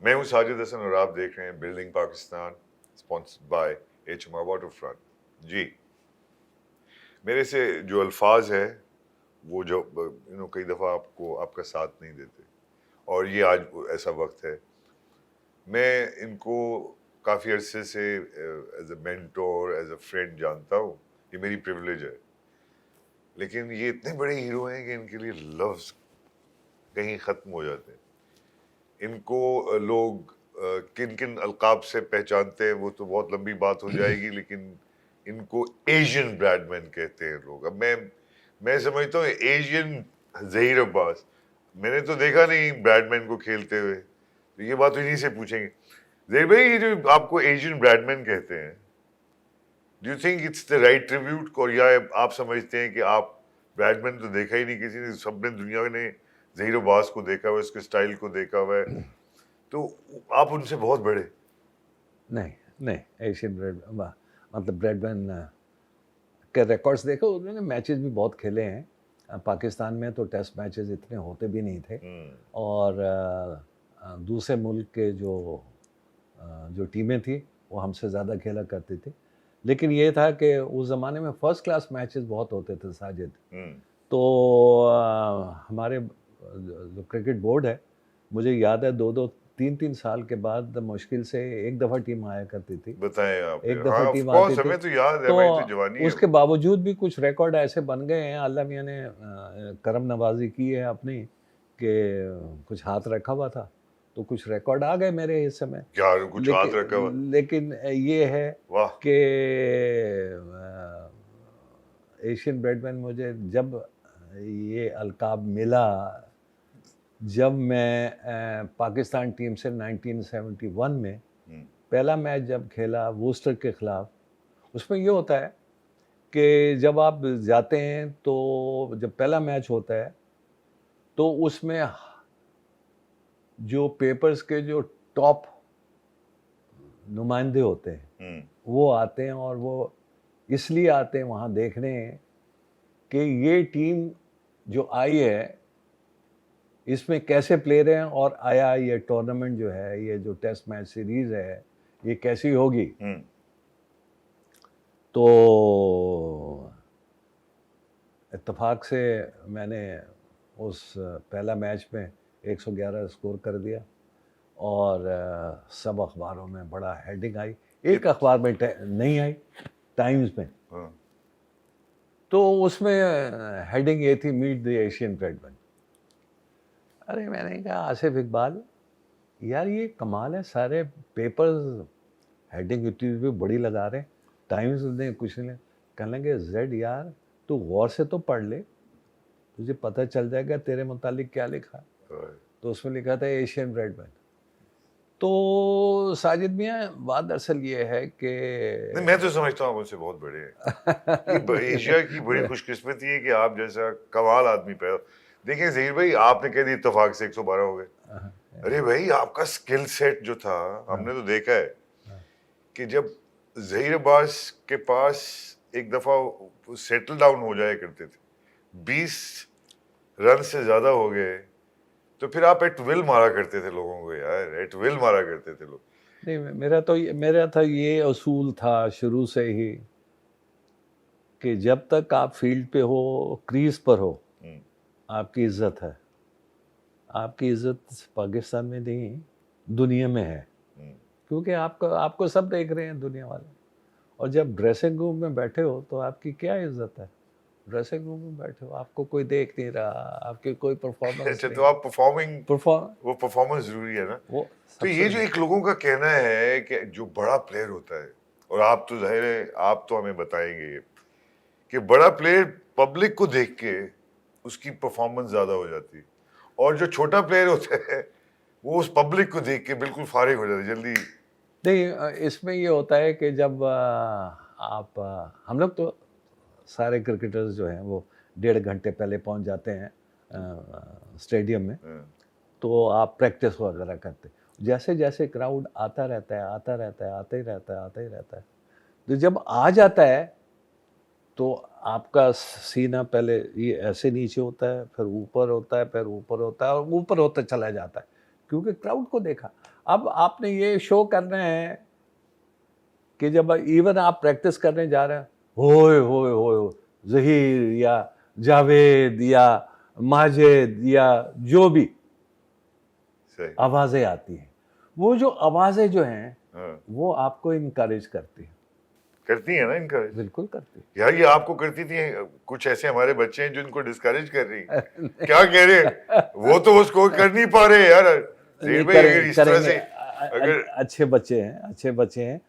मैं हूं साजिद हसन और आप देख रहे हैं building Pakistan, sponsored by HMR waterfront. जी, मेरे से जो अल्फाज है वो जो कई दफ़ा आपको आपका साथ नहीं देते, और ये आज ऐसा वक्त है। मैं इनको काफ़ी अरसे से as a mentor, as a friend जानता हूँ। ये मेरी प्रिविलेज है, लेकिन ये इतने बड़े हीरो हैं कि इनके लिए लफ्ज़ कहीं ख़त्म हो जाते हैं। इनको लोग किन किन अलकाब से पहचानते हैं वो तो बहुत लंबी बात हो जाएगी, लेकिन इनको एशियन ब्रैडमैन कहते हैं लोग। अब मैं समझता हूँ एशियन ज़हीर अब्बास, मैंने तो देखा नहीं ब्रैडमैन को खेलते हुए, तो ये बात तो इन्हीं से पूछेंगे। ज़हीर भाई, ये जो आपको एशियन ब्रैडमैन कहते हैं, do you think it's the right tribute, और या आप समझते हैं कि आप ब्रैडमैन तो देखा ही नहीं किसी ने, सबने दुनिया ने ज़हीर अब्बास को देखा हुआ है, उसके स्टाइल को देखा हुआ है, तो आप उनसे बहुत बड़े। नहीं नहीं, एशियन ब्रेड मतलब ब्रेडमैन के रिकॉर्ड्स देखो, उन्होंने मैचेस भी बहुत खेले हैं। पाकिस्तान में तो टेस्ट मैचेस इतने होते भी नहीं थे, और दूसरे मुल्क के जो टीमें थी वो हमसे ज़्यादा खेला करती थी। लेकिन ये था कि उस ज़माने में फर्स्ट क्लास मैचेस बहुत होते थे साजिद। तो हमारे जो क्रिकेट बोर्ड है, मुझे याद है 2-2 3-3 साल के बाद मुश्किल से एक दफ़ा टीम आया करती थी। बताएं आप एक यार। दफ़ा हाँ, ऑफ टीम आती कोर्स, थी। हमें तो याद है, तो हमारी तो जवानी है उसके वो। बावजूद भी कुछ रिकॉर्ड ऐसे बन गए हैं, अल्लाह मियाँ ने करम नवाज़ी की है अपनी, कि कुछ हाथ रखा हुआ था, तो कुछ रिकॉर्ड आ गए मेरे हिस्से में। यार कुछ हाथ रखा हुआ। लेकिन ये है वाह। कि एशियन ब्रेडमैन मुझे जब ये अलकाब मिला, जब मैं पाकिस्तान टीम से 1971 में पहला मैच जब खेला वूस्टर के खिलाफ, उसमें ये होता है कि जब आप जाते हैं तो जब पहला मैच होता है तो उसमें जो पेपर्स के जो टॉप नुमाइंदे होते हैं वो आते हैं, और वो इसलिए आते हैं वहाँ देखने कि ये टीम जो आई है इसमें कैसे प्लेयर हैं, और आया ये टूर्नामेंट जो है, ये जो टेस्ट मैच सीरीज है, ये कैसी होगी। तो इत्तेफाक से मैंने उस पहला मैच में 111 स्कोर कर दिया, और सब अखबारों में बड़ा हेडिंग आई। एक अखबार में नहीं आई, टाइम्स में। तो उसमें हेडिंग ये थी, मीट द एशियन ब्रेडमैन। अरे मैंने कहा आसिफ इकबाल, यार ये कमाल है, सारे पेपर्स हेडिंग इतनी भी बड़ी लगा रहे, टाइम्स ने कुछ नहीं। कहने लगे जेड यार, तू गौर से तो पढ़ ले, तुझे पता चल जाएगा तेरे मुतालिक क्या लिखा। तो उसमें लिखा था एशियन ब्रेडमैन। तो साजिद मियाँ, बात दरअसल ये है कि नहीं, मैं तो समझता हूँ आप उनसे बहुत बड़े हैं। ये एशिया की बड़ी खुशकिस्मती है कि आप जैसा कमाल आदमी पैदा। देखिए ज़हीर भाई, आपने कह दी इत्तेफाक से 112 हो गए। अरे भाई, आपका स्किल सेट जो था, हमने तो देखा है कि जब ज़हीर अब्बास के पास एक दफा सेटल डाउन हो जाया करते थे, 20 रन से ज्यादा हो गए, तो फिर आप एट विल मारा करते थे लोगों को यार, एट विल मारा करते थे लोग। नहीं, मेरा था ये असूल था शुरू से ही कि जब तक आप फील्ड पे हो, क्रीज पर हो, आपकी इज्जत है। आपकी इज्जत पाकिस्तान में नहीं, दुनिया में है, क्योंकि आपको आपको सब देख रहे हैं दुनिया वाले। और जब ड्रेसिंग रूम में बैठे हो तो आपकी क्या इज्जत है? ड्रेसिंग रूम में बैठे हो, आपको कोई देख नहीं रहा, आपकी कोई परफॉर्मेंस अच्छा, तो नहीं। आप परफॉर्मिंग, परफॉर्म वो परफॉर्मेंस जरूरी है ना। वो तो ये सबसे जो एक लोगों का कहना है कि जो बड़ा प्लेयर होता है, और आप तो जाहिर है आप तो हमें बताएंगे ये, कि बड़ा प्लेयर पब्लिक को देख के उसकी परफॉर्मेंस ज्यादा हो जाती है, और जो छोटा प्लेयर होता है वो उस पब्लिक को देख के बिल्कुल फारिग हो जाता है जल्दी। नहीं, इसमें ये होता है कि जब आप हम लोग तो सारे क्रिकेटर्स जो हैं वो 1.5 घंटे पहले पहुंच जाते हैं स्टेडियम में। तो आप प्रैक्टिस वगैरह करते, जैसे जैसे क्राउड आता रहता है, आता रहता है, आता ही रहता है, आता ही रहता है। तो जब आ जाता है तो आपका सीना पहले ये ऐसे नीचे होता है, फिर ऊपर होता है, फिर ऊपर होता है, और ऊपर होता चला जाता है, क्योंकि क्राउड को देखा। अब आपने ये शो करना है कि जब इवन आप प्रैक्टिस करने जा रहे हैं, होए होए होए जहीर या जावेद या माजिद या जो भी सही। आवाज़ें आती हैं, वो जो आवाज़ें जो हैं हाँ, वो आपको इनकरेज करती हैं, करती है ना इनकरेज। बिल्कुल करती यार ये आपको करती थी, कुछ ऐसे हमारे बच्चे हैं जो इनको डिस्करेज कर रही हैं। हैं। क्या कह रहे हैं, वो स्कोर कर नहीं पा रहे यार। नहीं ज़हीर भाई अगर इस तरह करेंगे, से अगर अच्छे बच्चे हैं, अच्छे बच्चे हैं,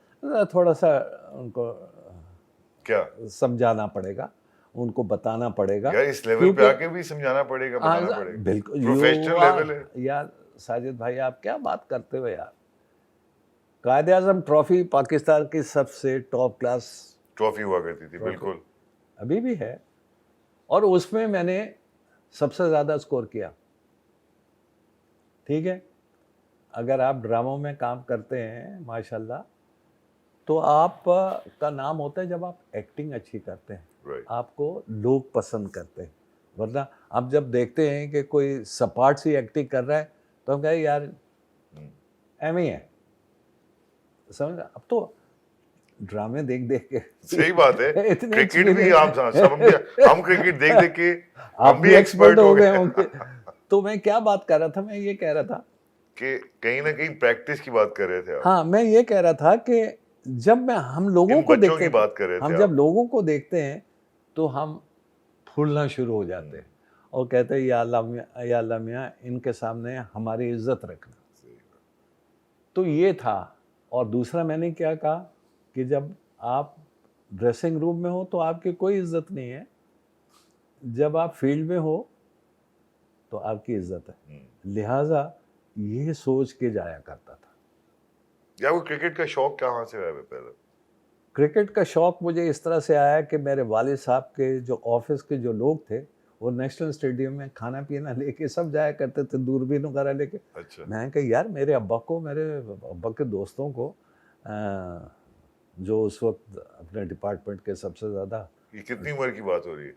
थोड़ा सा उनको क्या समझाना पड़ेगा, उनको बताना पड़ेगा, यार, इस लेवल पे क्योंकि आके भी समझाना पड़ेगा, बताना पड़ेगा। बिल्कुल प्रोफेशनल लेवल है। यार साजिद भाई आप क्या बात करते हो यार, कायदे आजम ट्रॉफी पाकिस्तान की सबसे टॉप क्लास ट्रॉफी हुआ करती थी, ट्रॉफी बिल्कुल। अभी भी है, और उसमें मैंने सबसे ज़्यादा स्कोर किया। ठीक है, अगर आप ड्रामों में काम करते हैं माशाल्लाह, तो आप का नाम होता है जब आप एक्टिंग अच्छी करते हैं, राइट। आपको लोग पसंद करते हैं। वरना आप जब देखते हैं कि कोई सपाट सी एक्टिंग कर रहा है तो हम कहें यार एम ही है, समझ। अब तो ड्रामे देख देख के सही बात है। इतने क्रिकेट भी आप सब experience- हम क्रिकेट देख देख के आप हम भी भी एक्सपर्ट एक्सपर्ट हो हो गए गए होंगे। तो मैं क्या बात कर रहा था, मैं ये कह रहा था, कि कहीं ना कहीं प्रैक्टिस की बात कर रहे थे आप। हाँ मैं ये कह रहा था कि जब मैं हम लोगों इन को बच्चों देखते की बात कर रहे हम थे जब आप। लोगों को देखते हैं तो हम फूलना शुरू हो जाते हैं और कहते हैं या अल्लाह मियाँ इनके सामने हमारी इज्जत रखना। तो ये था। और दूसरा मैंने क्या कहा कि जब आप ड्रेसिंग रूम में हो तो आपकी कोई इज्जत नहीं है, जब आप फील्ड में हो तो आपकी इज्जत है। लिहाजा ये सोच के जाया करता था। या वो क्रिकेट का शौक कहाँ से आया पहले? क्रिकेट का शौक़ मुझे इस तरह से आया कि मेरे वालिद साहब के जो ऑफिस के जो लोग थे वो नेशनल स्टेडियम में खाना पीना लेके सब जाया करते थे, दूरबीन वगैरह लेके। अच्छा। मैंने कहा यार मेरे अब्बा के दोस्तों को जो उस वक्त अपने डिपार्टमेंट के सबसे ज़्यादा, ये कितनी उम्र की बात हो रही है?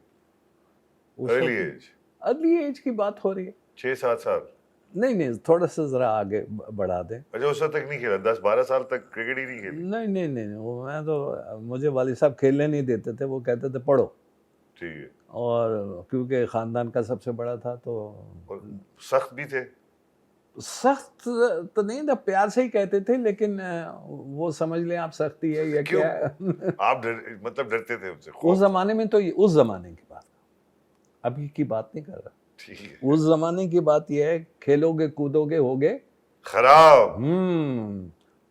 उस अर्ली वक्त एज? अर्ली एज की बात हो रही है। 6-7 साल? नहीं थोड़ा सा ज़रा आगे बढ़ा दें। अच्छा, उस वक्त तक नहीं खेला? 10-12 साल तक क्रिकेट ही नहीं खेली? नहीं वो मैं तो, मुझे वालिद साहब खेलने नहीं देते थे, वो कहते थे पढ़ो। ठीक है। और क्योंकि ख़ानदान का सबसे बड़ा था तो और सख्त भी थे? सख्त तो नहीं था, प्यार से ही कहते थे, लेकिन वो समझ लें आप सख्ती है या क्यों? क्या है। आप मतलब डरते थे उनसे? उस ज़माने में तो उस ज़माने की बात, अभी की बात नहीं कर रहा। ठीक है। उस ज़माने की बात यह है, खेलोगे कूदोगे होगे खराब,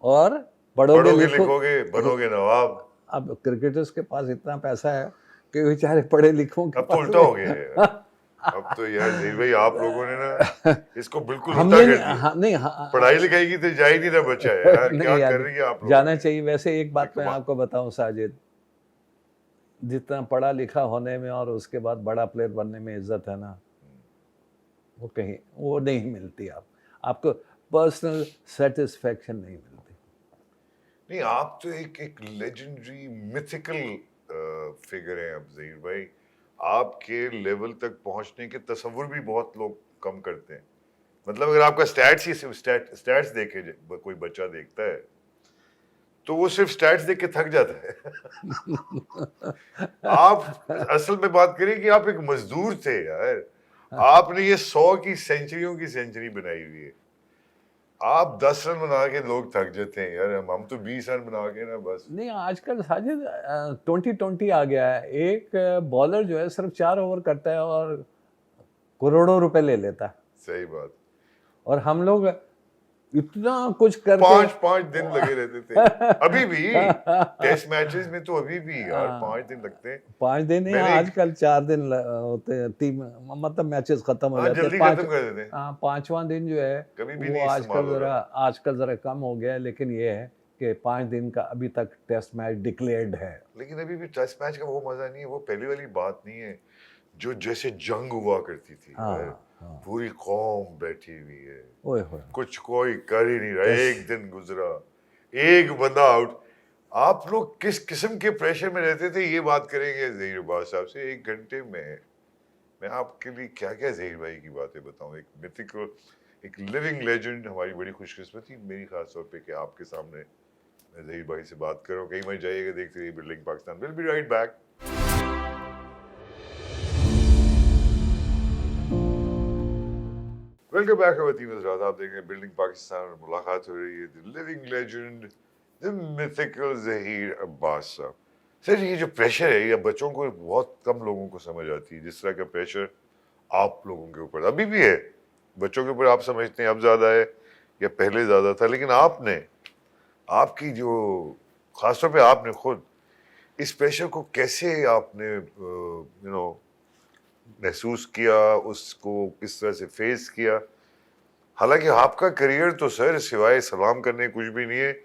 और पढ़ोगे लिखोगे बनोगे नवाब। अब क्रिकेटर्स के पास इतना पैसा है कि बेचारे पढ़े लिखों के अब तो पास उल्टा हो गया है यार। अब तो यार ज़हीर भाई आप लोगों ने ना इसको बिल्कुल उल्टा हमने कर दिया। नहीं पढ़ाई लिखाई की तो जा ही नहीं रहा बच्चा यार। नहीं क्या यार, कर रही है आप लोग? जाना चाहिए। वैसे एक बात मैं कमाल। आपको बताऊं साजिद, जितना पढ़ा लिखा होने में और उसके बाद बड़ा प्लेयर बनने में इज्जत है ना, वो कहीं वो नहीं मिलती। आपको पर्सनल सेटिस्फेक्शन नहीं मिलती। नहीं, आप तो एक लेजेंडरी मिथिकल फिगर हैं अब ज़हीर भाई। आपके लेवल तक पहुंचने के तसव्वुर भी बहुत लोग कम करते हैं। मतलब अगर आपका स्टैट्स देखे कोई बच्चा देखता है तो वो सिर्फ स्टैट्स देख के थक जाता है। आप असल में बात करें कि आप एक मजदूर थे यार। आपने ये 100 की सेंचुरियों की सेंचुरी बनाई हुई है। आप 10 रन बना के लोग थक जाते हैं यार। हम तो 20 रन बना के ना बस। नहीं आजकल साजिद 2020 आ गया है। एक बॉलर जो है सिर्फ 4 ओवर करता है और करोड़ों रुपए ले लेता है। सही बात। और हम लोग इतना कुछ करके 5-5 दिन लगे रहते थे। अभी भी टेस्ट मैचेस में तो अभी भी यार 5 दिन लगते हैं। 5 दिन ही, मैंने आजकल 4 दिन होते हैं। टीम मतलब मैचेस खत्म हो जाते हैं जल्दी खत्म कर देते हैं। हाँ, 5वां दिन जो है कभी भी वो नहीं इस्तेमाल हो रहा। आजकल ज़रा कम हो गया है, लेकिन ये है कि 5 दिन का अभी तक टेस्ट मैच डिक्लेयर्ड है। लेकिन अभी भी टेस्ट मैच का वो मजा नहीं है। वो पहली वाली बात नहीं है जो जैसे जंग हुआ करती थी यार। पूरी कौम बैठी हुई है, ओए होए, कुछ कोई कर ही नहीं रहा। एक दिन गुजरा, एक बंदा आउट। आप लोग किस किस्म के प्रेशर में रहते थे ये बात करेंगे ज़हीर साहब से। 1 घंटे में मैं आपके लिए क्या क्या ज़हीर भाई की बातें बताऊं। एक मिथिकल एक लिविंग लेजेंड, हमारी बड़ी खुशकिस्मती मेरी खास तौर पे कि आपके सामने मैं ज़हीर भाई से बात कर रहा हूँ। कहीं मत जाइएगा, देखते रहिए building Pakistan. Will be right back. Welcome back वतीम हज़रात, आप देख रहे हैं बिल्डिंग पाकिस्तान और मुलाकात हो रही है the living legend the mythical Zaheer Abbas साहब। सर, ये जो प्रेशर है, ये बच्चों को बहुत कम लोगों को समझ आती है, जिस तरह का प्रेशर आप लोगों के ऊपर अभी भी है। बच्चों के ऊपर आप समझते हैं अब ज़्यादा है या पहले ज़्यादा था, लेकिन आपने, आपकी जो खासतौर पे आपने खुद इस प्रेशर को कैसे आपने महसूस किया, उसको किस तरह से फेस किया? हालांकि आपका करियर तो सर सिवाय सलाम करने कुछ भी नहीं है।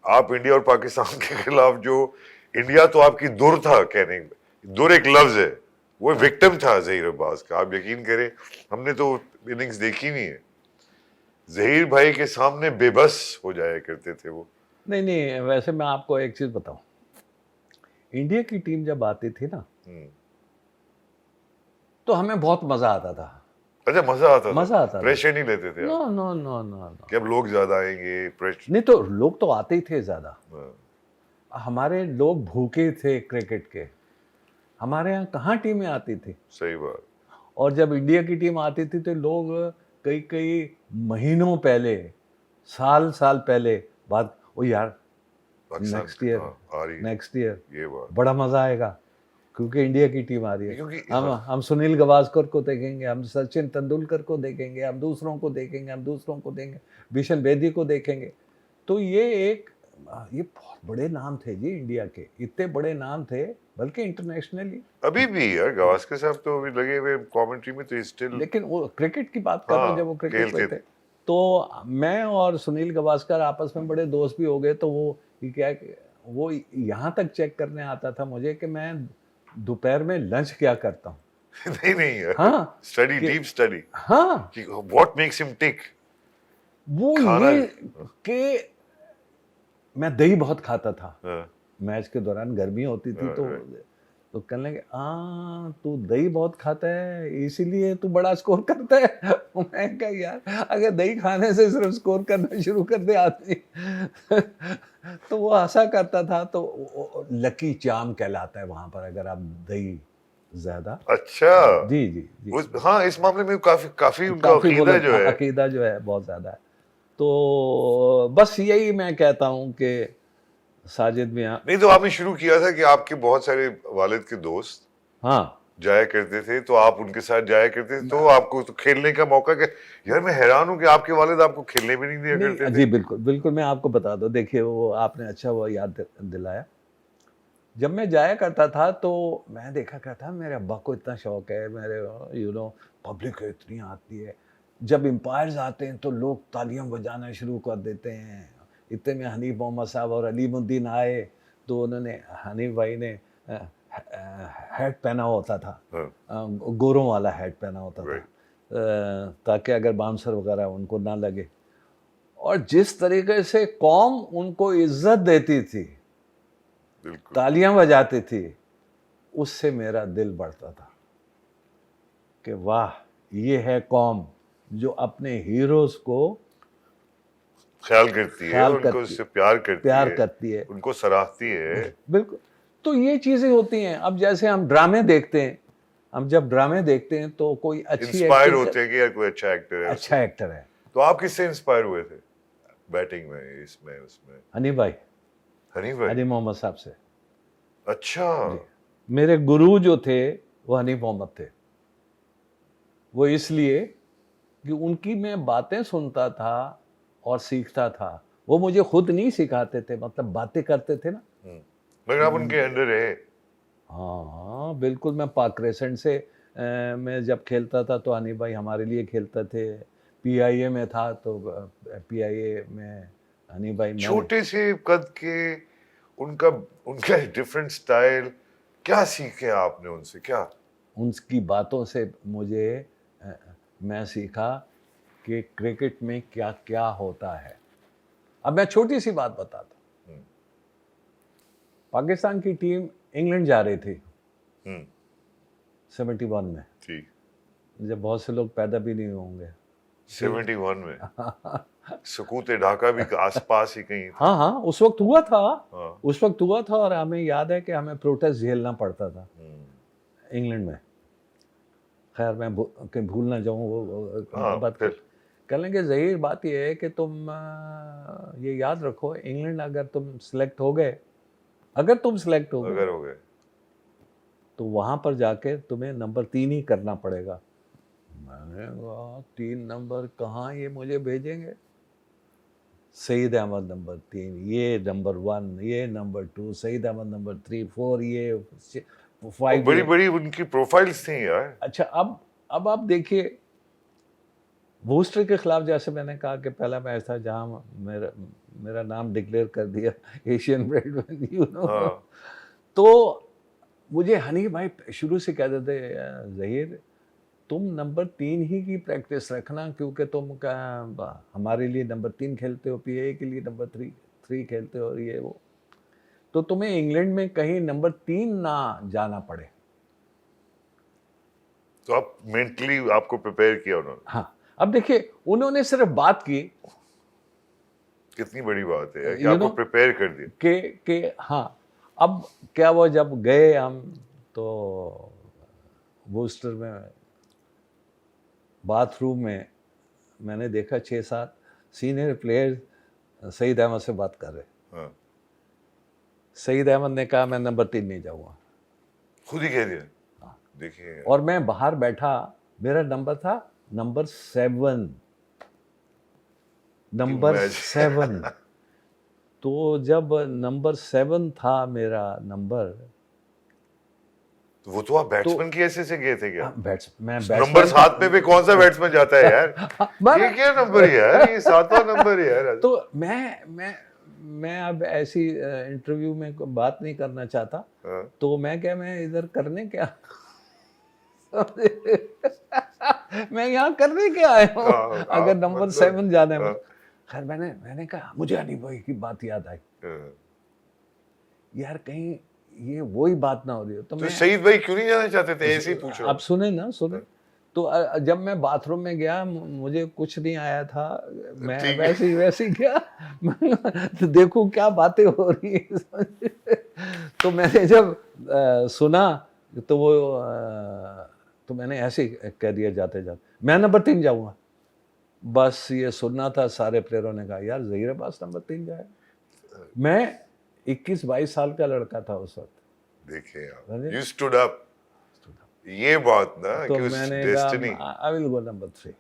आप इंडिया और पाकिस्तान के खिलाफ जो, इंडिया तो आपकी दुर था, कहने दुर एक लफ्ज है, वो विक्टिम था ज़हीर अब्बास का। आप यकीन करें, हमने तो इनिंग्स देखी नहीं है, ज़हीर भाई के सामने बेबस हो जाया करते थे वो। नहीं नहीं, वैसे मैं आपको एक चीज़ बताऊं, इंडिया की टीम जब आती थी ना हम्म। तो हमें बहुत मज़ा आता था। अच्छा, मजा आता था? मज़ा आता था। प्रेशर नहीं लेते थे नो आप नो नो नो नो, कि अब लोग ज्यादा आएंगे? प्रेशर नहीं तो लोग तो आते ही थे ज़्यादा। हमारे लोग भूखे थे क्रिकेट के, हमारे यहाँ कहाँ टीमें आती थी। सही बात। और जब इंडिया की टीम आती थी तो लोग कई कई महीनों पहले, साल साल पहले बात, ओ यार पाकिस्तान नेक्स्ट ईयर, आ रही है, नेक्स्ट ईयर ये बात। बड़ा मज़ा आएगा क्योंकि इंडिया की टीम आ रही है। क्योंकि हम सुनील गावस्कर को देखेंगे, हम सचिन तेंदुलकर को देखेंगे, हम दूसरों को देखेंगे, हम दूसरों को देखेंगे, बिशन बेदी को देखेंगे। तो ये बहुत बड़े नाम थे जी इंडिया के, इतने बड़े नाम थे, बल्कि इंटरनेशनली। अभी भी यार गावस्कर साहब तो अभी लगे हुए कमेंट्री में, तो स्टिल। लेकिन वो क्रिकेट की बात कर रहे हाँ, हैं, जब वो क्रिकेट में खेलते थे तो मैं और सुनील गावस्कर आपस में बड़े दोस्त भी हो गए। तो वो ये क्या कि वो यहाँ तक चेक करने आता था मुझे कि मैं दोपहर में लंच क्या करता हूँ। नहीं नहीं यार, हाँ स्टडी, कि डीप स्टडी, हाँ, कि व्हाट मेक्स हिम टिक। वो खाना। ये कि मैं दही बहुत खाता था। हाँ, मैच के दौरान गर्मी होती थी तो right. कहने लगे, हाँ तू दही बहुत खाता है इसीलिए तू बड़ा स्कोर करता है। मैं कहा यार, अगर दही खाने से सिर्फ स्कोर करना शुरू कर दे आदमी। तो वो हंसा करता था। तो लकी चार्म कहलाता है वहां पर, अगर आप दही ज्यादा। अच्छा, जी जी जी, हाँ, इस मामले में काफी काफी उनका काफी वो अकीदा जो है। अकीदा जो है बहुत ज्यादा है। तो बस यही मैं कहता हूँ कि साजिद मियाँ, नहीं तो आपने शुरू किया था कि आपके बहुत सारे वालिद के दोस्त हाँ जाया करते थे, तो आप उनके साथ जाया करते थे, तो आपको तो खेलने का मौका के। यार मैं हैरान हूँ कि आपके वालिद आपको खेलने भी नहीं दिया करते नहीं थे। जी, बिल्कुल बिल्कुल, मैं आपको बता दूं, देखिए वो आपने अच्छा वो याद दिलाया। जब मैं जाया करता था तो मैं देखा करता था, मेरे अब्बा को इतना शौक है, मेरे पब्लिक इतनी आती है, जब एम्पायर्स आते हैं तो लोग तालियां बजाना शुरू कर देते हैं। इतने में हनीफ मोहम्मद साहब और अलीमुद्दीन आए, तो उन्होंने, हनीफ भाई ने हैट पहना होता था, हाँ, गोरों वाला हैट पहना होता था, right. ताकि अगर बाउंसर वगैरह उनको ना लगे। और जिस तरीके से कौम उनको इज्जत देती थी, बिल्कुल। तालियां बजाती थी, उससे मेरा दिल बढ़ता था कि वाह, ये है कौम जो अपने हीरोज को ख्याल करती है, ख्याल उनको करती उससे प्यार प्यार है, करती है। उनको सराहती है। बिल्कुल। तो ये चीजें होती हैं। अब जैसे हम ड्रामे देखते हैं, हम जब ड्रामे देखते हैं तो कोई अच्छी इंस्पायर एक्टिंग होते हैं कि यार कोई अच्छा एक्टर है अच्छा उससे। एक्टर है। तो आप किससे इंस्पायर हुए थे बैटिंग में, इसमें, उसमें? हनी भाई, हनी भाई। हनी मोहम्मद साहब से। अच्छा। जी, मेरे गुरु जो थे वो हनी मोहम्मद थे। वो इसलिए कि उनकी मैं बातें सुनता था और सीखता था। वो मुझे खुद नहीं सिखाते थे, मतलब बातें करते थे ना। मगर आप उनके अंडर रहे। हाँ हाँ बिल्कुल। मैं पाक क्रेसेंट से मैं जब खेलता था तो हनी भाई हमारे लिए खेलते थे। पीआईए में था तो पीआईए में हनी भाई, मैंने छोटे से कद के, उनका उनका डिफरेंट स्टाइल, क्या सीखे आपने उनसे, क्या? उनकी बातों से मुझे अ, मैं सीखा कि क्रिकेट में क्या क्या होता है। अब मैं छोटी सी बात बताता हूँ। पाकिस्तान की टीम इंग्लैंड जा रही थी हम्म 71 में, ठीक। जब बहुत से लोग पैदा भी नहीं होंगे। 71 में सकूत ढाका भी आसपास ही कहीं था। हाँ हाँ, उस वक्त हुआ था। हाँ। उस वक्त हुआ था और हमें याद है कि हमें प्रोटेस्ट झेलना पड़ता था इंग्लैंड में। खैर मैं कहीं भूल ना जाऊँ वो हाँ, बात। फिर कह लेंगे ज़हीर बात यह है कि तुम ये याद रखो, इंग्लैंड अगर तुम सिलेक्ट हो गए, अगर तुम सिलेक्ट हो गए अगर हो गए तो वहाँ पर जाके तुम्हें नंबर 3 ही करना पड़ेगा। मैंने कहा 3 नंबर कहाँ, ये मुझे भेजेंगे? सईद अहमद नंबर 3, ये नंबर 1, ये नंबर 2, सईद अहमद नंबर 3, 4, ये और 5 बड़ी ये। बड़ी उनकी प्रोफाइल्स थी यार। अच्छा, अब आप देखिए, वूस्टर के खिलाफ जैसे मैंने कहा कि पहला मैच था जहां मेरा मेरा नाम डिक्लेयर कर दिया एशियन ब्रेडमैन, यू नो। हाँ। तो मुझे हनी भाई शुरू से कहते थे, ज़हीर तुम नंबर 3 ही की प्रैक्टिस रखना, क्योंकि तुम हमारे लिए नंबर 3 खेलते हो, पीए के लिए नंबर 3 खेलते हो, और ये वो, तो तुम्हें इंग्लैंड में कहीं नंबर 3 ना जाना पड़े। तो आप मेंटली आपको प्रिपेयर किया उन्होंने। हाँ, अब देखिए उन्होंने सिर्फ बात की, कितनी बड़ी बात है यार कि यू आपको नो, प्रिपेयर कर दिया। के हाँ। अब क्या वो जब गए हम, तो बूस्टर में बाथरूम में मैंने देखा 6-7 सीनियर प्लेयर्स सईद अहमद से बात कर रहे। हाँ। सईद अहमद ने कहा मैं नंबर 3 नहीं जाऊंगा, खुद ही कह दिया। देखिए और मैं बाहर बैठा, मेरा नंबर था नंबर 7, नंबर Imagine. 7। तो जब नंबर 7 था मेरा नंबर, तो वो तो आप बैट्समैन की हैसियत से गए थे क्या? मैं नंबर 7 पे भी कौन सा बैट्समैन जाता है यार? ये क्या नंबर है यार? ये 7वां नंबर है यार। तो मैं अब ऐसी इंटरव्यू में बात नहीं करना चाहता। हाँ। तो मैं इधर करने क्या मैं यहाँ करने क्या आया हूँ हाँ, अगर आप नंबर मतलब- 7 जाना है हाँ। मुझे। खैर मैंने कहा, मुझे हनी भाई की बात याद आई, हाँ। यार कहीं ये वही बात ना हो रही हो। तो तो मैं, शहीद भाई क्यों नहीं जाना चाहते थे? ऐसे ही पूछ रहा आप हूँ। सुने ना, सुने। तो जब मैं बाथरूम में गया, मुझे कुछ नहीं आया था, मैं ठीक है। वैसे ही गया तो देखूं क्या बातें हो रही है तो मैंने जब सुना, तो वो तो मैंने ऐसे ही कह दिया जाते जाते, मैं नंबर 3 जाऊंगा। बस ये सुनना था, सारे प्लेयरों ने कहा यार ज़हीर अब्बास नंबर 3 जाए। मैं 21-22 साल का लड़का था उस वक्त। देखिए आप, समझे? you stood up। ये बात ना तो कि उस मैंने डेस्टिनी। कहा आई विल गो नंबर 3।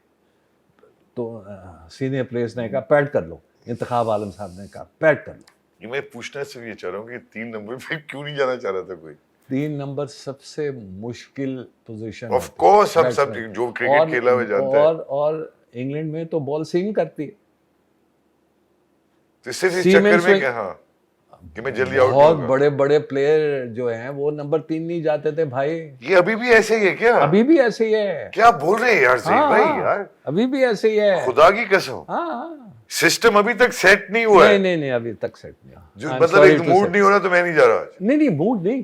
तो सीनियर प्लेयर्स ने कहा पैड कर लो, इंतखाब आलम साहब ने कहा पैड कर लो। ये मैं पूछना सिर्फ ये चाह रहा हूँ कि 3 नंबर पे क्यों नहीं जाना चाह रहा था कोई? 3 नंबर सबसे मुश्किल पोजीशन ऑफ कोर्स हम सब बैट्समैन। जो क्रिकेट खेला हुआ जानता है। और इंग्लैंड में तो बॉल स्विंग करती है, तो सिर्फ इस सीमेन चक्कर में स्विंग। कि हाँ कि मैं जल्दी आउट बहुत होऊंगा। बड़े बड़े प्लेयर जो हैं वो नंबर 3 नहीं जाते थे भाई। ये अभी भी ऐसे ही है क्या? अभी भी ऐसे ही है। क्या बोल रहे हैं यार ज़हीर हाँ, भाई हाँ, यार? अभी भी ऐसे ही है। खुदा की कसम, हाँ, सिस्टम अभी तक सेट नहीं हुआ है। नहीं अभी तक सेट नहीं हुआ। जो I'm मतलब sorry एक to मूड say। नहीं हो रहा तो मैं नहीं जा रहा आज। नहीं मूड नहीं,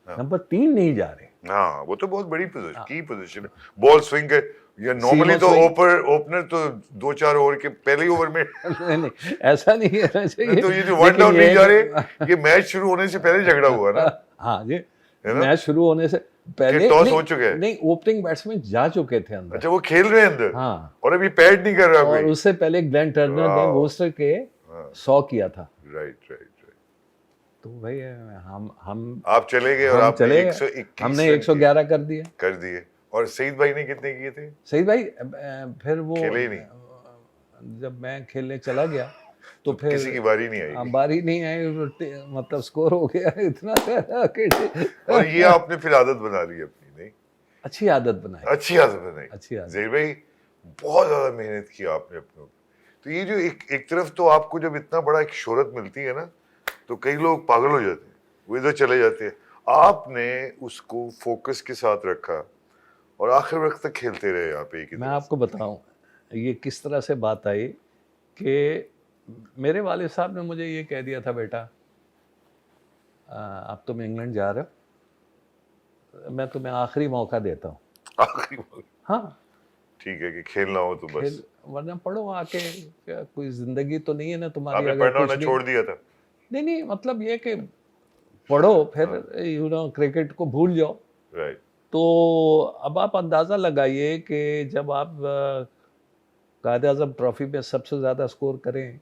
नंबर 3 नहीं जा रहे। हाँ, वो तो बहुत बड़ी पोजीशन, की पोजीशन है। बॉल स्विंग है या नॉर्मली सीमो तो स्विंग। ओपनर तो 2-4 ओवर के पहले ही ओवर में नहीं ऐसा नहीं रहना चाहिए। तो ये जो 1 डाउन नहीं जा रहे, ये मैच शुरू होने से पहले झगड़ा हुआ ना। हाँ ये है ना? मैच शुरू होने से पहले टॉस नहीं, हो चुके हैं। नहीं ओपनिंग बैट्समैन जा चुके थे अंदर। अच्छा, वो खेल रहे हैं अंदर। हाँ, और अभी पैड नहीं कर रहा और कोई। उससे पहले ग्लेन टर्नर ने वाह। वोस्टर के 100 किया था। राइट। तो भाई हम आप चले गए और हम आपने चले, 121 हमने रन 111 कर दिए। कर दिए। और सईद भाई ने कितने किए थे? सही भाई, फिर वो खेले ही नहीं। जब मैं खेलने चला गया तो फिर किसी की बारी नहीं आई। बारी नहीं आई, मतलब स्कोर हो गया इतना कि और ये आपने फिर आदत बना ली अपनी, नहीं? अच्छी आदत बनाई। अच्छी आदत बनाई। अच्छी आदत। ज़हीर भाई बहुत ज्यादा मेहनत की आपने अपने ऊपर। तो ये जो एक तरफ तो आपको जब इतना बड़ा एक शोहरत मिलती है ना, तो कई लोग पागल हो जाते हैं, वो इधर चले जाते हैं। आपने उसको फोकस के साथ रखा और आखिर वक्त तक खेलते रहे यहाँ पे। मैं आपको बताऊं ये किस तरह से बात आई कि मेरे वालिद साहब ने मुझे ये कह दिया था, बेटा अब तुम इंग्लैंड जा रहे हो, मैं तुम्हें आखिरी मौका देता हूँ। आखिरी हाँ, ठीक है कि खेलना हो तो बस। खेल, वरना पढ़ो आके, क्या कोई जिंदगी तो नहीं है ना तुम्हारी। आपने अगर पढ़ना कुछ होना भी छोड़ दिया था? नहीं, मतलब ये कि पढ़ो फिर क्रिकेट को भूल जाओ। राइट। तो अब आप अंदाज़ा लगाइए कि जब आप कायद आज़म ट्रॉफी में सबसे ज़्यादा स्कोर करें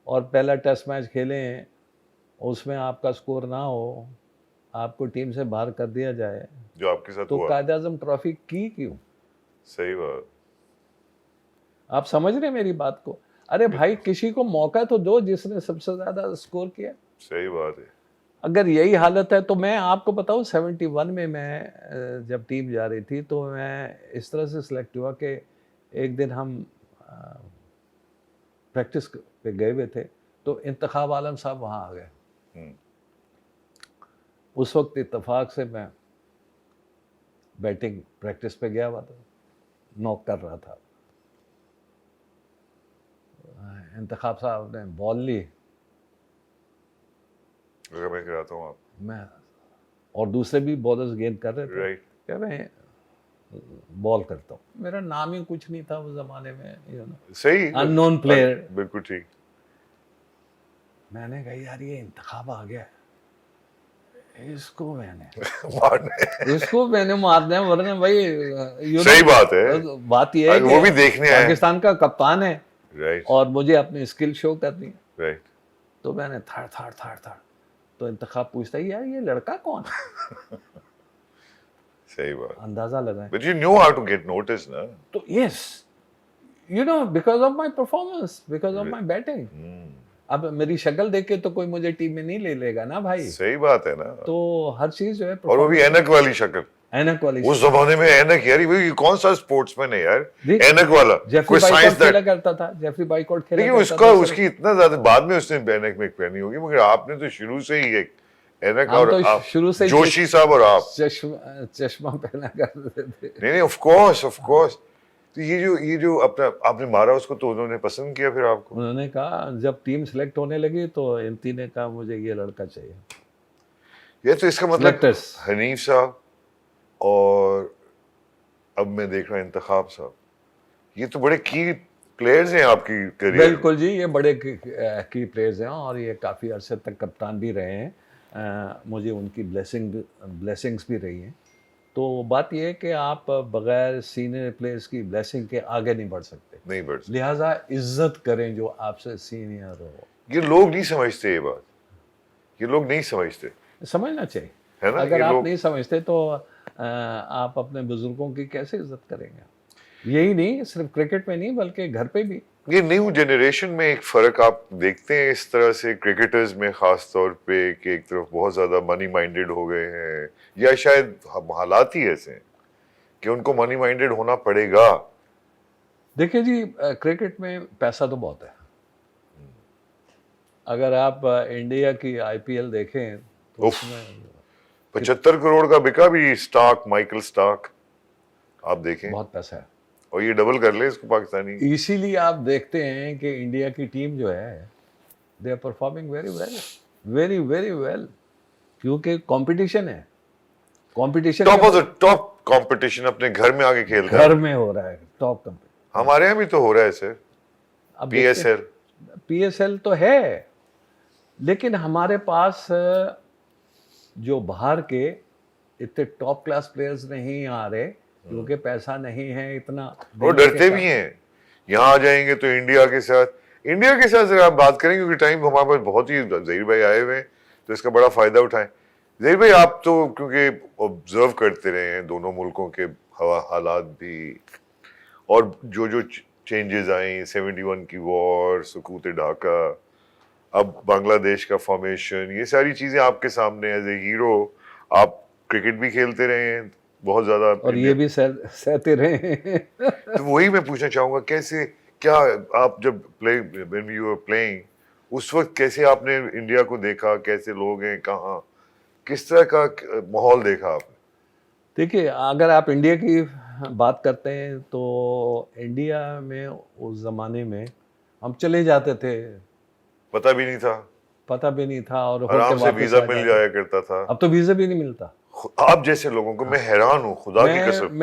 और पहला टेस्ट मैच खेलें, उसमें आपका स्कोर ना हो, आपको टीम से बाहर कर दिया जाए, जो आपके साथ तो हुआ। कायद आज़म ट्रॉफी की क्यों? सही बात। आप समझ रहे हैं मेरी बात को? अरे भाई, किसी को मौका तो दो जिसने सबसे ज़्यादा स्कोर किया। सही बात है। अगर यही हालत है तो मैं आपको बताऊं, 71 में मैं जब टीम जा रही थी तो मैं इस तरह से सिलेक्ट हुआ कि एक दिन हम प्रैक्टिस पे गए हुए थे, तो इंतखाब आलम साहब वहाँ आ गए। हम्म। उस वक्त इत्तेफाक से मैं बैटिंग प्रैक्टिस पे गया हुआ था, नॉक कर रहा था। इंतखाब साहब ने बॉल ली, अगर मैं कराता हूँ आप। मैं और दूसरे भी बॉलर्स गेंद कर रहे थे। राइट। कह रहे हैं बॉल करता हूँ। मेरा नाम ही कुछ नहीं था उस जमाने में, सही। Unknown player. बिल्कुल ठीक। मैंने कहा यार ये इंतखाब आ गया, इसको मैंने मारना है, वरना भाई सही बात है। बात ये है वो भी कि देखने आए। पाकिस्तान का कप्तान है राइट। और मुझे अपनी स्किल शो करनी है। राइट। तो मैंने थड़ तो इंतखाब पूछता है यार ये लड़का कौन है? सही बात। अंदाजा लगाएं। But you know how to get noticed, ना? तो yes, because of my performance, because of my batting. अब मेरी शक्ल देख के तो कोई मुझे टीम में नहीं ले लेगा ना भाई। सही बात है ना। तो हर चीज जो है, और वो भी ऐनक वाली शक्ल। ऐनक वाली उस जमाने में ऐनक, यार ये कौन सा स्पोर्ट्समैन है यार, ऐनक वाला? जेफरी बाइकॉट खेला करता था, जेफरी बाइकॉट खेला लेकिन करता उसका था। उसकी इतना ज्यादा बाद में उसने ऐनक में पहनी होगी, मगर आपने तो शुरू से ही एक ऐनक। और तो आप शुरू से जोशी साहब और आप चश्मा पहना करते थे। नहीं, ऑफ कोर्स। तो ये जो अपना आपने मारा उसको, तो उन्होंने पसंद किया फिर आपको? उन्होंने कहा, जब टीम सिलेक्ट होने लगी तो इम्ती ने कहा मुझे ये लड़का चाहिए। ये तो इसका मतलब हनीफ साहब और अब मैं देख रहा हूँ इंतखाब साहब, ये तो बड़े की प्लेयर्स हैं आपकी करियर। बिल्कुल जी, ये बड़े की प्लेयर्स हैं और ये काफ़ी अरसे तक कप्तान भी रहे हैं। मुझे उनकी ब्लेसिंग्स भी रही हैं। तो बात यह है कि आप बगैर सीनियर प्लेयर्स की ब्लेसिंग के आगे नहीं बढ़ सकते। नहीं बढ़ सकते। लिहाजा इज्जत करें जो आपसे सीनियर हो। ये लोग नहीं समझते ये बात, ये लोग नहीं समझते। समझना चाहिए, है ना? अगर आप नहीं समझते तो आप अपने बुजुर्गों की कैसे इज्जत करेंगे? यही नहीं, सिर्फ क्रिकेट में नहीं बल्कि घर पे भी। ये न्यू जनरेशन में एक फ़र्क आप देखते हैं इस तरह से क्रिकेटर्स में, ख़ास तौर पे कि एक तरफ बहुत ज़्यादा मनी माइंडेड हो गए हैं, या शायद हालात ही ऐसे हैं कि उनको मनी माइंडेड होना पड़ेगा। देखिए जी, क्रिकेट में पैसा तो बहुत है। अगर आप इंडिया की आईपीएल देखें तो उसमें 75 करोड़ का बिका भी स्टार्क, माइकल स्टार्क, आप देखें। बहुत पैसा है और ये डबल कर ले इसको पाकिस्तानी। इसीलिए आप देखते हैं कि इंडिया की टीम जो है, they are performing very well, very very well, क्योंकि कंपटीशन है। Competition top of the top competition अपने घर में आके खेलता है। घर में हो रहा है टॉप कंपटीशन। हमारे यहाँ भी तो हो रहा है सर, पीएसएल तो है, लेकिन हमारे पास जो बाहर के इतने टॉप क्लास प्लेयर्स नहीं आ रहे, क्योंकि पैसा नहीं है इतना। वो डरते भी हैं, यहाँ आ जाएंगे तो इंडिया के साथ जरा आप बात करें, क्योंकि टाइम हमारे पास बहुत ही, ज़हीर भाई आए हुए हैं तो इसका बड़ा फायदा उठाएं। ज़हीर भाई, आप तो क्योंकि ऑब्जर्व करते रहे हैं दोनों मुल्कों के हालात भी, और जो चेंजेस आई, 71 की वॉर, सुकूत ढाका, अब बांग्लादेश का फॉर्मेशन, ये सारी चीजें आपके सामने एज ए हीरो, आप क्रिकेट भी खेलते रहे हैं बहुत ज्यादा, और ये भी सहते रहे। तो वही मैं पूछना चाहूंगा, कैसे, क्या आप जब व्हेन यू वर प्लेइंग, उस वक्त कैसे आपने इंडिया को देखा, कैसे लोग हैं, कहाँ, किस तरह का माहौल देखा आपने? देखिए, अगर आप इंडिया की बात करते हैं तो इंडिया में उस जमाने में हम चले जाते थे, पता भी नहीं था और आराम से वीजा मिल जाया करता था। अब तो वीजा भी नहीं मिलता। आप जैसे लोगों को मैं हैरान हूँ, खुदा की कसम।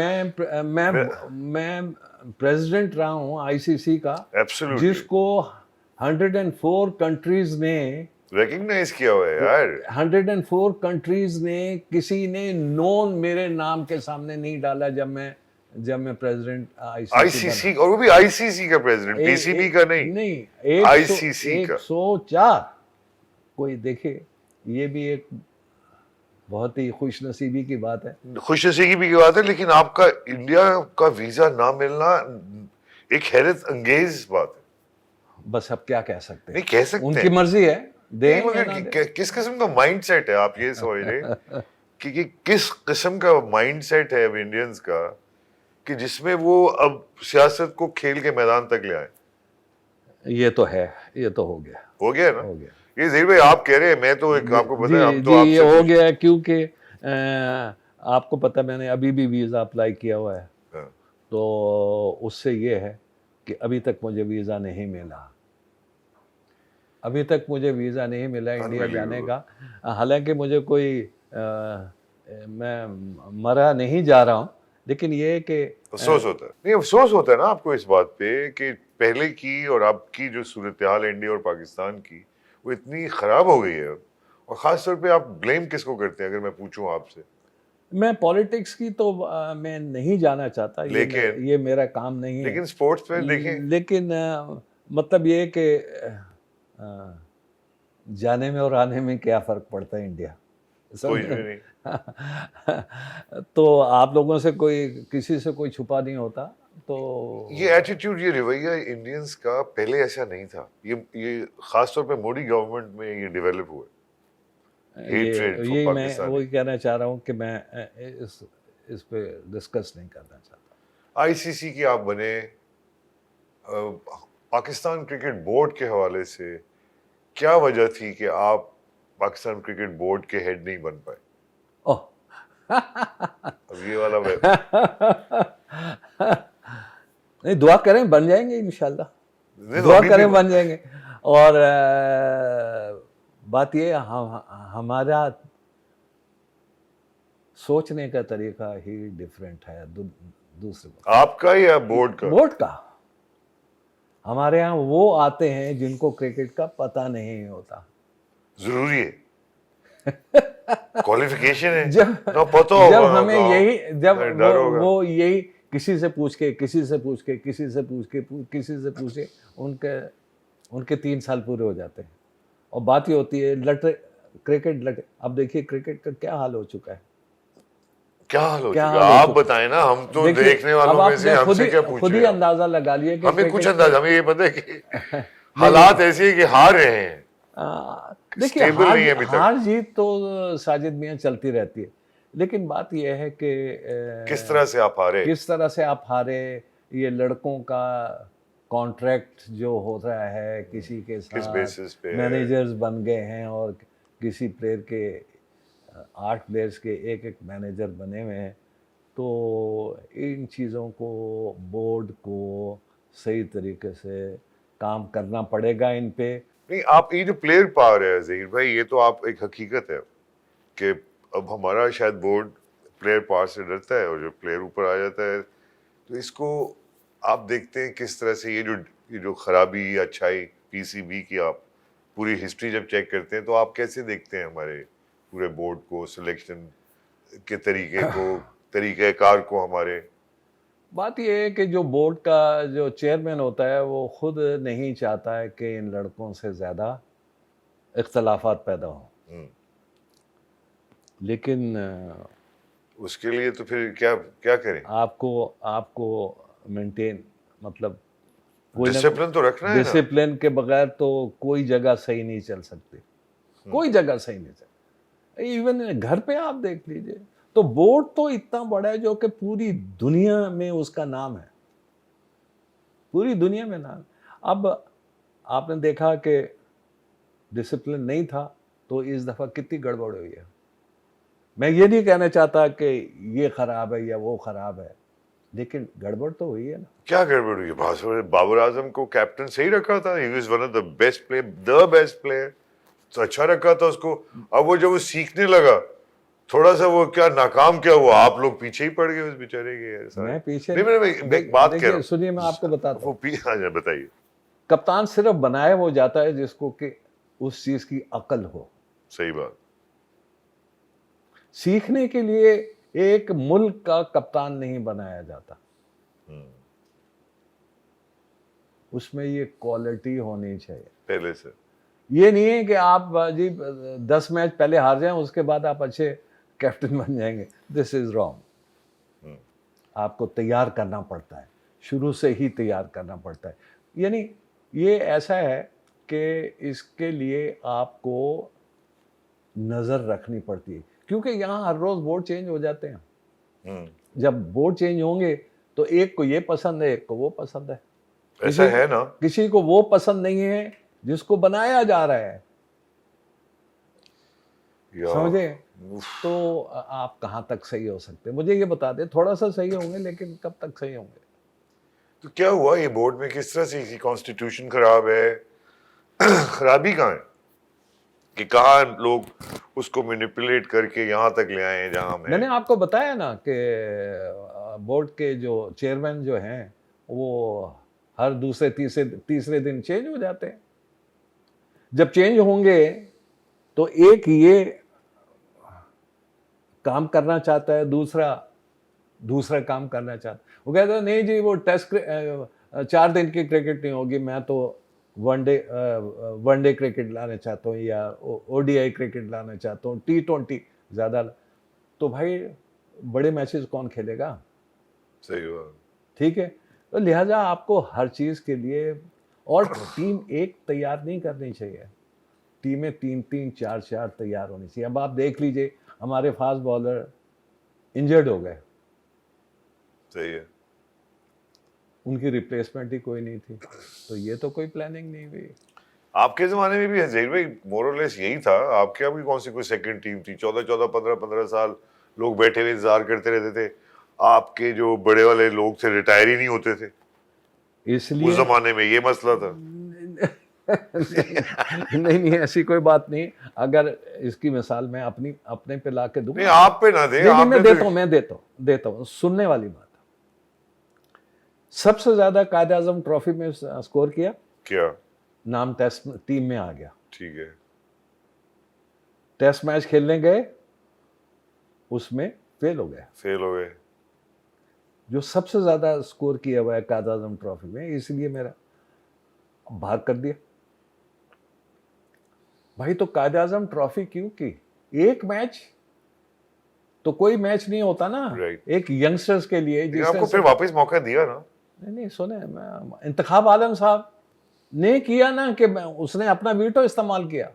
मैं प्रेसिडेंट रहा हूँ आईसीसी का, एब्सोल्युटली जिसको 104 कंट्रीज ने रिकॉग्नाइज किया हुआ है यार। 104 कंट्रीज ने, किसी ने नोन मेरे नाम के सामने नहीं डाला जब मैं प्रेसिडेंट आईसीसी, और वो भी आईसीसी का प्रेसिडेंट, पीसीबी का नहीं, नहीं, आईसीसी का। 104। कोई देखे, ये भी एक बहुत ही खुशनसीबी की बात है। खुशनसीबी की बात है, लेकिन आपका इंडिया का वीजा ना मिलना एक हैरत अंगेज बात है। बस अब क्या कह सकते हैं, नहीं कह सकते उनकी मर्जी है, दे नहीं, मगर किस किस्म का माइंडसेट है, आप ये समझ रहे कि किस किस्म का माइंडसेट है अब इंडियंस का, कि जिसमें वो अब सियासत को खेल के मैदान तक ले आए। ये तो है, ये तो हो गया, हो गया ना, हो गया। ये ज़हीर भाई आप कह रहे हैं, मैं तो एक आपको पता है, हम तो जी, ये आपसे हो गया क्योंकि आपको पता, मैंने अभी भी वीज़ा अप्लाई किया हुआ है, हाँ। तो उससे ये है कि अभी तक मुझे वीज़ा नहीं मिला, अभी तक मुझे वीज़ा नहीं मिला इंडिया जाने का। हालांकि मुझे कोई मैं मरा नहीं जा रहा हूँ, लेकिन ये है कि अफसोस होता है, नहीं अफसोस होता है ना आपको इस बात पे कि पहले की और अब की जो सूरत हाल इंडिया और पाकिस्तान की, वो इतनी खराब हो गई है। और खास तौर पे आप ब्लेम किसको करते हैं, अगर मैं पूछूं आपसे? मैं पॉलिटिक्स की तो मैं नहीं जाना चाहता, लेकिन ये मेरा काम नहीं है। लेकिन स्पोर्ट्स में देखें, लेकिन मतलब ये कि जाने में और आने में क्या फ़र्क पड़ता है इंडिया, कोई भी नहीं। तो आप लोगों से कोई, किसी से कोई छुपा नहीं होता। तो ये एटीट्यूड, ये रवैया इंडियंस का पहले ऐसा नहीं था, ये खास तौर पे मोदी गवर्नमेंट में ये डेवलप हुआ है। यही मैं वही कहना चाह रहा हूँ कि मैं इस पे डिस्कस नहीं करना चाहता। आईसीसी की आप बने, पाकिस्तान क्रिकेट बोर्ड के हवाले से क्या वजह थी कि आप पाकिस्तान क्रिकेट बोर्ड के हेड नहीं बन पाए? ओह अब ये वाला नहीं, दुआ करें बन जाएंगे इंशाल्लाह, नहीं, दुआ अभी करें भी बन जाएंगे। और बात ये हमारा सोचने का तरीका ही डिफरेंट है दूसरे आपका या बोर्ड का? बोर्ड का। हमारे यहाँ वो आते हैं जिनको क्रिकेट का पता नहीं होता। जरूरी है, क्वालिफिकेशन है, जब ना पता होगा, जब हमें यही, जब डर होगा। वो यही किसी से पूछ के, किसी से पूछ के, किसी से पूछ के, किसी से पूछ के, उनके 3 साल पूरे हो जाते हैं। और बात ये होती है क्रिकेट लटे। अब देखिए क्रिकेट का क्या हाल हो चुका है, क्या हाल हो चुका है, आप बताएं ना, हम तो देखने वालों में से, हमसे क्या पूछ खुद ही रहे हैं? अंदाजा लगा लिए कि हमें कुछ अंदाजा, हमें ये पता है कि हालात ऐसे हैं कि हार रहे हैं। देखिए स्टेबल नहीं है अभी तक। हार जीत तो साजिद मियां चलती रहती है, लेकिन बात यह है कि किस तरह से आप हारे, किस तरह से आप हारे। ये लड़कों का कॉन्ट्रैक्ट जो हो रहा है किसी के किस बेसिस साथ, पे मैनेजर्स बन गए हैं, और किसी प्लेयर के 8 प्लेयर्स के एक मैनेजर बने हुए हैं। तो इन चीज़ों को बोर्ड को सही तरीके से काम करना पड़ेगा इन पे। नहीं, आप ये जो प्लेयर पावर है ज़हीर भाई, ये तो आप एक हकीकत है कि अब हमारा शायद बोर्ड प्लेयर पावर से डरता है, और जो प्लेयर ऊपर आ जाता है, तो इसको आप देखते हैं किस तरह से ये जो खराबी अच्छाई पीसीबी की आप पूरी हिस्ट्री जब चेक करते हैं, तो आप कैसे देखते हैं हमारे पूरे बोर्ड को, सिलेक्शन के तरीके को, तरीक़ेकार को हमारे? बात यह है कि जो बोर्ड का जो चेयरमैन होता है वो खुद नहीं चाहता है कि इन लड़कों से ज़्यादा इख्तलाफात पैदा हों, लेकिन उसके लिए तो फिर क्या करें? आपको मेंटेन, मतलब डिसिप्लिन तो रखना है ना। डिसिप्लिन के बगैर तो कोई जगह सही नहीं चल सकती, कोई जगह सही नहीं चल। इवन घर पे आप देख लीजिए, तो बोर्ड तो इतना बड़ा है जो कि पूरी दुनिया में उसका नाम है, पूरी दुनिया में नाम। अब आपने देखा कि डिसिप्लिन नहीं था, तो इस दफ़ा कितनी गड़बड़ हुई है। मैं ये नहीं कहना चाहता कि ये ख़राब है या वो ख़राब है, लेकिन गड़बड़ तो हुई है ना। क्या गड़बड़ हुई है? बाबर आजम को कैप्टन सही रखा था, he was one of the best player, तो अच्छा रखा था उसको। अब वो जब वो सीखने लगा, थोड़ा सा वो क्या नाकाम क्या हुआ, आप लोग पीछे ही पड़ गए उस बेचारे के यार सारे। मैं पीछे नहीं मैं एक बात कह रहा देखिए हूँ, सुनिए, मैं आपको बताता वो हूँ। हाँ जी, बताइए। कप्तान सिर्फ बनाया वो जाता है जिसको कि उस चीज की अकल हो। सही बात। सीखने के लिए एक मुल्क का कप्तान नहीं बनाया जाता, उसमें ये क्वालिटी होनी चाहिए। पहले से ये नहीं है कि आप जी 10 मैच पहले हार जाएं उसके बाद आप अच्छे कैप्टन बन जाएंगे। This is wrong. आपको तैयार करना पड़ता है, शुरू से ही तैयार करना पड़ता है। यानी ये ऐसा है कि इसके लिए आपको नज़र रखनी पड़ती है, क्योंकि यहाँ हर रोज़ बोर्ड चेंज हो जाते हैं। जब बोर्ड चेंज होंगे तो एक को ये पसंद है, एक को वो पसंद है। ऐसा है ना। किसी को वो पसंद नहीं है जिसको बनाया जा रहा है, समझे? तो आप कहाँ तक सही हो सकते हैं? मुझे ये बता दें, थोड़ा सा सही होंगे लेकिन कब तक सही होंगे? तो क्या हुआ ये बोर्ड में, किस तरह से कॉन्स्टिट्यूशन खराब है? खराबी कहाँ है कि कहाँ लोग उसको मैनिपुलेट करके यहाँ तक ले आए हैं जहाँ हम हैं? मैंने आपको बताया ना कि बोर्ड के जो चेयरमैन जो हैं वो हर दूसरे तीसरे दिन चेंज हो जाते हैं। जब चेंज होंगे तो एक ये काम करना चाहता है, दूसरा काम करना चाहता है। वो कहता है नहीं जी वो टेस्ट 4 दिन की क्रिकेट नहीं होगी, मैं तो वनडे क्रिकेट लाना चाहता हूँ या ओडीआई क्रिकेट लाना चाहता हूँ, T20 ज़्यादा। तो भाई बड़े मैचेस कौन खेलेगा? सही बात। ठीक है, तो लिहाजा आपको हर चीज़ के लिए, और टीम एक तैयार नहीं करनी चाहिए, टीमें 3-3 4-4 तैयार होनी चाहिए। अब आप देख लीजिए हमारे फास्ट बॉलर इंजर्ड हो गए, सही है। उनकी रिप्लेसमेंट ही कोई नहीं थी, तो ये तो कोई प्लानिंग नहीं हुई। आपके जमाने में भी हज़ीर भाई मोरलेस यही था। आपके यहाँ भी कौन सी कोई सेकंड टीम थी? 14-14 15-15 साल लोग बैठे हुए इंतजार करते रहते थे। आपके जो बड़े वाले लोग थे रिटायर ही नहीं होते थे इसलिए उस जमाने में, ये मसला था। नहीं ऐसी कोई बात नहीं। अगर इसकी मिसाल मैं अपने पे ला के दूंगा, नहीं आप पे ना दे, नहीं आपने मैं देता हूँ सुनने वाली बात। सबसे ज्यादा कायद आजम ट्रॉफी में स्कोर किया, क्या? नाम टेस्ट टीम में आ गया। ठीक है। टेस्ट मैच खेलने गए, उसमें फेल हो गए। जो सबसे ज्यादा स्कोर किया हुआ है कायद आजम ट्रॉफी में, इसलिए मेरा बाहर कर दिया। भाई तो कायद आजम ट्रॉफी क्यों की? एक मैच तो कोई मैच नहीं होता ना। एक यंगस्टर्स के लिए आपको फिर वापस मौका दिया ना। नहीं सुने, इंतखाब आलम साहब ने किया ना कि उसने अपना वीटो इस्तेमाल किया।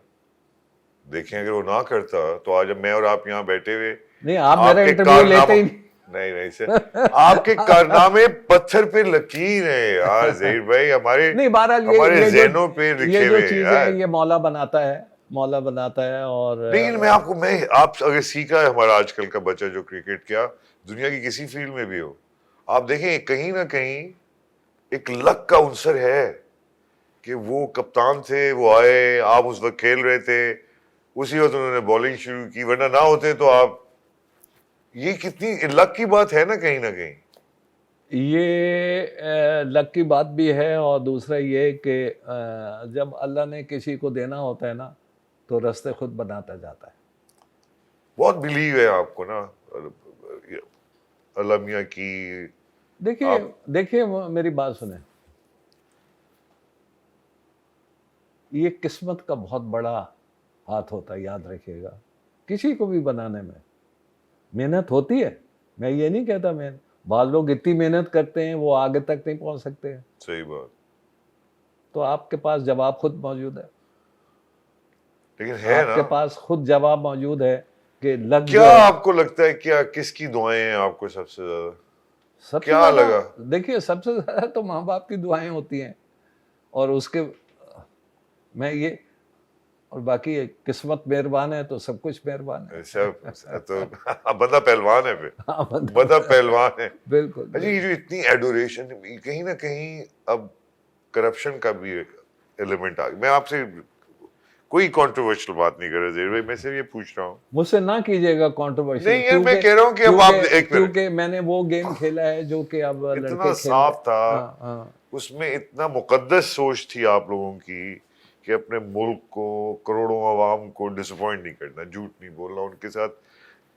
देखिए अगर वो ना करता तो आज मैं और आप यहाँ बैठे हुए नहीं, आप मेरा इंटरव्यू लेते ही नहीं सर। आपके कारनामे पत्थर पे लकीर है यार ज़हीर भाई, हमारे नहीं बहरहाल हमारे ज़हनों पे लिखे हुए हैं। ये मौला बनाता है। और लेकिन मैं आप अगर सीखा है हमारा आजकल का बच्चा जो क्रिकेट क्या दुनिया की किसी फील्ड में भी हो, आप देखें कहीं ना कहीं एक लक का उनसर है कि वो कप्तान थे, वो आए, आप उस वक्त खेल रहे थे, उसी वक्त उन्होंने बॉलिंग शुरू की, वरना ना होते तो आप, ये कितनी लक की बात है ना कहीं। ये लक की बात भी है, और दूसरा ये कि जब अल्लाह ने किसी को देना होता है ना तो रास्ते खुद बनाता जाता है। बहुत बिलीव है आपको ना अल्लाह मियां की। देखिए मेरी बात सुने, ये किस्मत का बहुत बड़ा हाथ होता है, याद रखिएगा। किसी को भी बनाने में मेहनत होती है, मैं ये नहीं कहता बाद लोग इतनी मेहनत करते हैं वो आगे तक नहीं पहुंच सकते हैं। सही बात। तो आपके पास जवाब खुद मौजूद है, लेकिन है आपके पास खुद जवाब मौजूद है कि लग क्या आपको लगता है, क्या किसकी दुआएं हैं आपको सबसे ज्यादा? क्या लगा? देखिए सबसे ज्यादा तो माँ बाप की दुआएं होती हैं, और उसके मैं ये, और बाकी किस्मत मेहरबान है तो सब कुछ मेहरबान है। सब तो बंदा पहलवान है फिर। बंदा पहलवान है बिल्कुल। अच्छा, ये जो इतनी एडोरेशन, कहीं ना कहीं अब करप्शन का भी एलिमेंट आ गया। मैं आपसे कोई कंट्रोवर्शियल बात नहीं कर रहे ज़हीर भाई, मैं सिर्फ ये पूछ रहा हूँ। मुझसे ना कीजिएगा कंट्रोवर्शियल। नहीं यार, मैं कह रहा हूँ कि अब आप एक मिनट, क्योंकि मैंने वो गेम खेला है जो कि अब इतना लड़के साफ था, हाँ, हाँ। उसमें इतना मुकद्दस सोच थी आप लोगों की कि अपने मुल्क को, करोड़ों आवाम को डिसअपॉइंट नहीं करना, झूठ नहीं बोलना, उनके साथ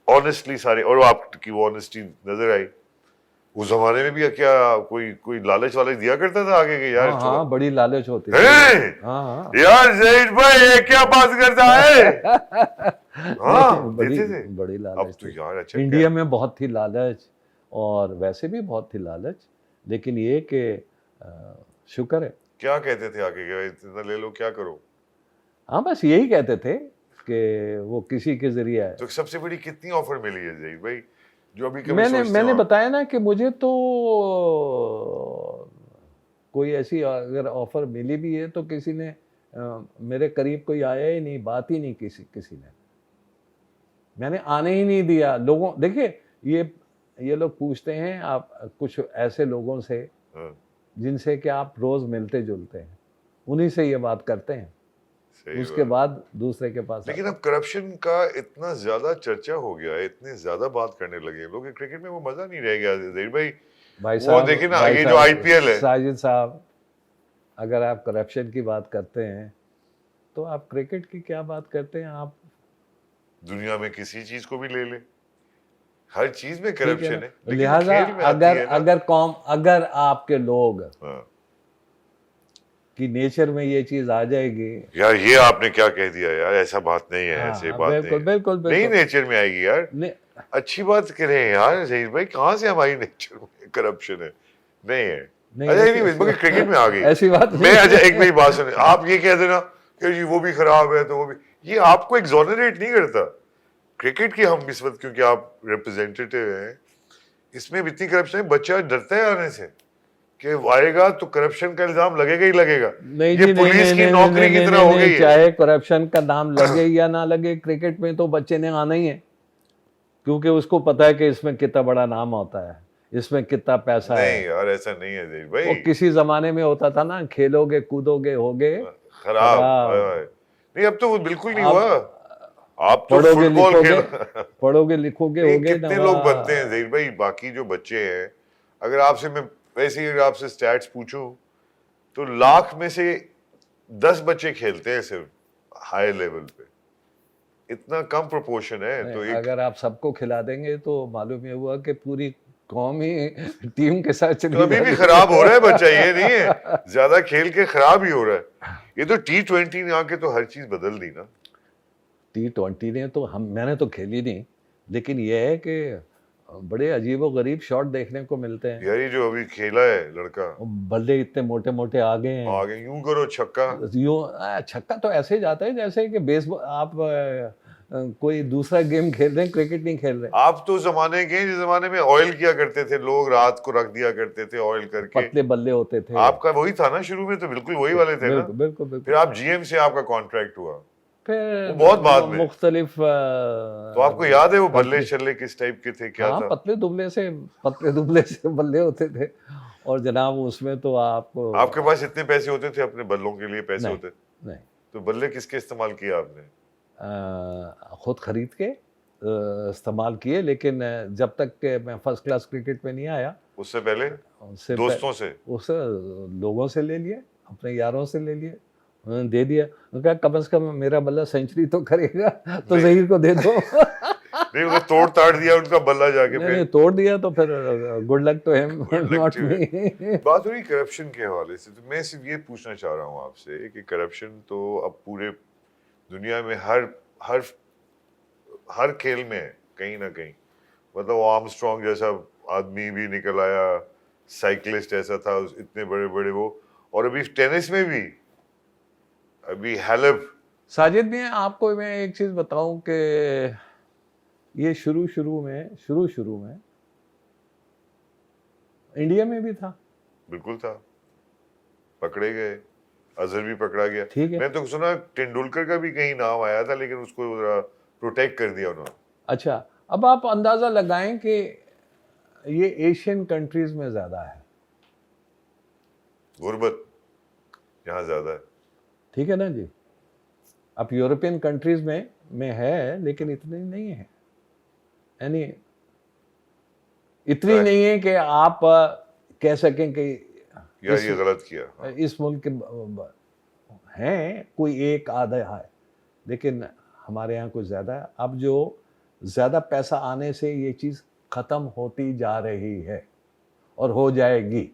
ऑनेस्टली सारे, और आपकी वो ऑनेस्टी नजर आई। उस जमाने में भी क्या कोई कोई लालच वालच दिया करता था आगे के यार हाँ थोड़ा? हाँ, बड़ी लालच होती थी। हैं? हाँ हाँ। यार ज़हीर भाई ये क्या बात करता है? हाँ नहीं, बड़ी देते थे। बड़ी अब लालच तो थी। यार अच्छा इंडिया में बहुत थी लालच, और वैसे भी बहुत थी लालच, लेकिन ये कि शुक्र है। क्या कहते थे आगे के, इतना ले लो क्या करो? हाँ, बस यही कहते थे कि वो किसी के जरिए आए। तो सबसे बड़ी कितनी ऑफर मिली है ज़हीर भाई, जो अभी कभी मैंने सोचते मैंने हो? बताया ना कि मुझे तो कोई ऐसी अगर ऑफर मिली भी है तो किसी ने मेरे करीब कोई आया ही नहीं, बात ही नहीं किसी ने, मैंने आने ही नहीं दिया लोगों। देखिए, ये लोग पूछते हैं आप कुछ ऐसे लोगों से हाँ, जिनसे कि आप रोज मिलते जुलते हैं, उन्हीं से ये बात करते हैं, सही उसके बात। बाद दूसरे के पास लेकिन आता अब करप्शन का इतना ज्यादा चर्चा हो गया है, इतने ज्यादा बात करने लगे हैं लोग, क्रिकेट में वो मजा नहीं रह गया ज़हीर भाई। भाई वो साहब, देखिए ना, भाई ये जो साहब, आईपीएल है, साजिद साहब, अगर आप करप्शन की बात करते हैं तो आप क्रिकेट की क्या बात करते हैं? आप दुनिया में किसी चीज को भी ले ले, हर चीज में ठीक है करप्शन ना? है, लेकिन लिहाजा खेल में आती है ना। अगर आपके लोग हाँ। की नेचर में ये चीज आ जाएगी। यार ये आपने क्या कह दिया यार, ऐसा बात नहीं है, हाँ ऐसे हाँ, बात नहीं बिल्कुल है। बिल्कुल नहीं बिल्कुल। नेचर में आएगी यार, नहीं अच्छी बात करें यार ज़हीर भाई, कहाँ से हमारी नेचर में करप्शन है? नहीं है। नहीं, अच्छा ऐसी नहीं, ऐसी मगर क्रिकेट में आ गई। ऐसी बात नहीं मैं अच्छा है। एक मेरी बात सुने, आप ये कह देना कि जी वो भी खराब है तो वो भी, ये आपको एक्सोनरेट नहीं करता। क्रिकेट की हम इस वक्त, क्योंकि आप रिप्रेजेंटेटिव हैं, इसमें भी इतनी करप्शन है, बच्चा डरता है आने से कि वो आएगा तो करप्शन का इल्जाम लगेगा ही लगेगा। नहीं ये जी, नहीं पुलिस नहीं की नहीं नौकरी नहीं की तरह नहीं हो नहीं, गई है। चाहे करप्शन का नाम लगे या ना लगे, क्रिकेट में तो बच्चे ने आना ही है, क्योंकि उसको पता है कि इसमें कितना बड़ा नाम होता है, इसमें कितना पैसा नहीं है। यार ऐसा नहीं है ज़हीर वो भाई। किसी जमाने में होता था ना, खेलोगे कूदोगे होगे खराब, हाय खराब। हाय। नहीं अब तो वो बिल्कुल नहीं अब हुआ। आप तो पढ़ोगे फुटबॉल लिखोगे, खेल पढ़ोगे लिखोगे नहीं, होगे कितने लोग बनते हैं नवाब। ज़हीर भाई, बाकी जो बच्चे हैं, अगर आपसे मैं वैसे ही अगर आपसे स्टैट्स पूछूं तो लाख में से 10 बच्चे खेलते हैं सिर्फ हाई लेवल पे, इतना कम प्रोपोर्शन है। नहीं, तो एक अगर आप सबको खिला देंगे तो मालूम ये हुआ कि पूरी कौम ही टीम के साथ तो चली अभी भी जाएगी। खराब हो रहा है बच्चा, ये नहीं है ज्यादा खेल के खराब ही हो रहा है। ये तो T20 ने आके तो हर चीज बदल दी ना। T20 ने तो मैंने तो खेली नहीं, लेकिन यह है कि बड़े अजीबो गरीब शॉट देखने को मिलते हैं। यार ये जो अभी खेला है लड़का, बल्ले इतने मोटे मोटे आ गए हैं। आगे यूं करो छक्का, यूं छक्का तो ऐसे ही जाता है जैसे कि बेसबॉल आप कोई दूसरा गेम खेल रहे हैं, क्रिकेट नहीं खेल रहे। आप तो जमाने के हैं जिस जमाने में ऑयल किया करते थे लोग, रात को रख दिया करते थे ऑयल करके। पतले बल्ले होते थे। आपका वही था ना शुरू में, तो बिल्कुल वही वाले थे ना। बिल्कुल बिल्कुल फिर बिल्कुल। आप जीएम से आपका कॉन्ट्रैक्ट हुआ, फिर वो बहुत बाद में। मुख्तलिफ तो आपको याद है वो बल्ले शल्ले किस टाइप के थे, क्या हाँ, था? पतले दुबले से बल्ले होते थे, और जनाब उसमें तो आप आपके पास इतने पैसे होते थे, अपने बल्लों के लिए पैसे नहीं होते? नहीं, तो बल्ले किसके इस्तेमाल किया आपने? खुद खरीद के इस्तेमाल किए, लेकिन जब तक के मैं फर्स्ट क्लास क्रिकेट में नहीं आया, उससे पहले उससे दोस्तों से? उस लोगों से ले लिए, अपने यारों से ले लिए, उन्होंने दे दिया। उन्होंने कहा कम से कम मेरा बल्ला सेंचुरी तो करेगा, तो नहीं। ज़हीर को दे दो। नहीं वो तोड़ ताड़ दिया उनका बल्ला जाके नहीं फिर। नहीं, तोड़ दिया तो फिर good luck to him Good luck not to me. बात हो रही करप्शन के हवाले से, तो मैं सिर्फ ये पूछना चाह रहा हूँ आपसे कि करप्शन तो अब पूरे दुनिया में हर हर हर खेल में है, कहीं ना कहीं। मतलब आर्मस्ट्रॉन्ग जैसा आदमी भी निकल आया, साइकिलिस्ट ऐसा था, इतने बड़े बड़े वो, और अभी टेनिस में भी अभी हैलेप। साजिद में आपको मैं एक चीज बताऊं कि ये शुरू शुरू में इंडिया में भी था। बिल्कुल था, पकड़े गए, अजहर भी पकड़ा गया। ठीक है। मैं तो सुना तेंदुलकर का भी कहीं नाम आया था, लेकिन उसको प्रोटेक्ट कर दिया उन्होंने। अच्छा, अब आप अंदाजा लगाएं कि ये एशियन कंट्रीज में ज्यादा है, गुर्बत यहाँ ज्यादा है। ठीक है ना जी। अब यूरोपियन कंट्रीज में है, लेकिन इतनी नहीं है, यानी इतनी नहीं है कि आप कह सकें कि यार ये गलत किया। हाँ। इस मुल्क के हैं, कोई एक आधा है, लेकिन हमारे यहाँ कुछ ज़्यादा है। अब जो ज़्यादा पैसा आने से ये चीज़ ख़त्म होती जा रही है और हो जाएगी,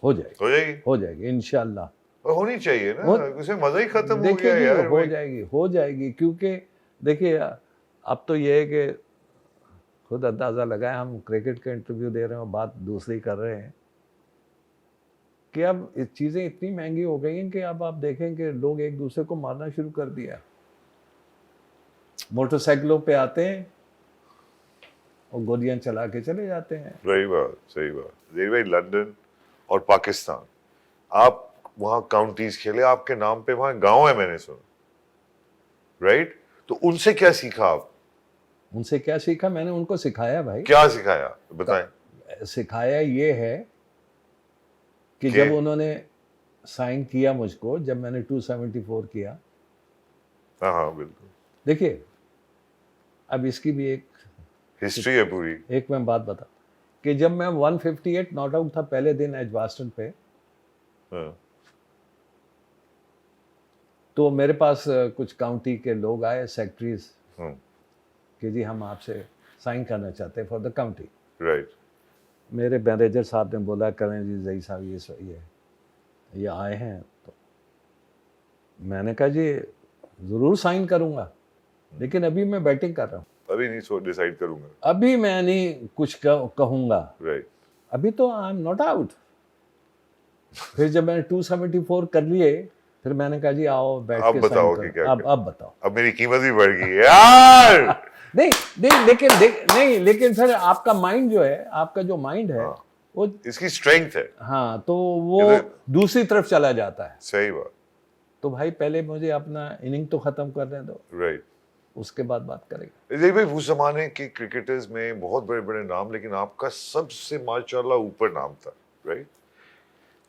हो जाएगी इंशाल्लाह। और होनी चाहिए ना, उसे मजा ही खत्म हो देखिए गया जी, यार। हो जाएगी क्योंकि देखिए अब तो ये है कि खुद अंदाज़ा लगाए, हम क्रिकेट का इंटरव्यू दे रहे हैं और बात दूसरी कर रहे हैं कि अब चीज़ें इतनी महंगी हो गई हैं कि अब आप देखें कि लोग एक दूसरे को मारना शुरू कर दिया। मोटरसाइकिलों पे आते हैं और गोलियां चला के चले जाते हैं। सही बात, सही बात। जहीर भाई, लंदन और पाकिस्तान, आप वहाँ काउंटीज खेले, आपके नाम पे वहाँ गांव है मैंने सुना, राइट? तो उनसे क्या सीखा आप? उनसे क्या सीखा? मैंने उनको सिखाया भाई। क्या सिखाया बताएं। सिखाया ये है कि जब उन्होंने साइन किया मुझको, जब मैंने 274 किया, हाँ हाँ बिल्कुल, देखिए अब इसकी भी एक हिस्ट्री है पूरी। एक मैं बात बता कि जब मैं 158 नॉट आउट था पहले दिन एजबास्टन पे, हाँ। तो मेरे पास कुछ काउंटी के लोग आए, सेक्रेटरीज, कि जी हम आपसे साइन करना चाहते हैं फॉर द काउंटी। राइट। मेरे मैनेजर साहब ने बोला करें जी जही साहब ये आए हैं, तो मैंने कहा जी ज़रूर साइन करूँगा, लेकिन अभी मैं बैटिंग कर रहा हूँ, अभी नहीं डिसाइड करूँगा, अभी मैं नहीं कुछ कहूँगा, राइट, अभी तो आई एम नॉट आउट। फिर जब मैंने 274 कर लिए, फिर मैंने कहा जी आओ बैठ के बताओ साइन कि क्या करो, अब बताओ। अब मेरी कीमत भी बढ़ गई है यार। नहीं, लेकिन फिर आपका माइंड जो है, आपका जो माइंड है, हाँ, वो इसकी स्ट्रेंथ है। हाँ, तो वो दूसरी तरफ चला जाता है। सही बात। तो भाई पहले मुझे अपना इनिंग तो खत्म करने दो, राइट, उसके बाद बात करेंगे। जय भाई, उस जमाने के क्रिकेटर्स में बहुत बड़े बड़े नाम, लेकिन आपका सबसे माशाल्लाह ऊपर नाम था, राइट?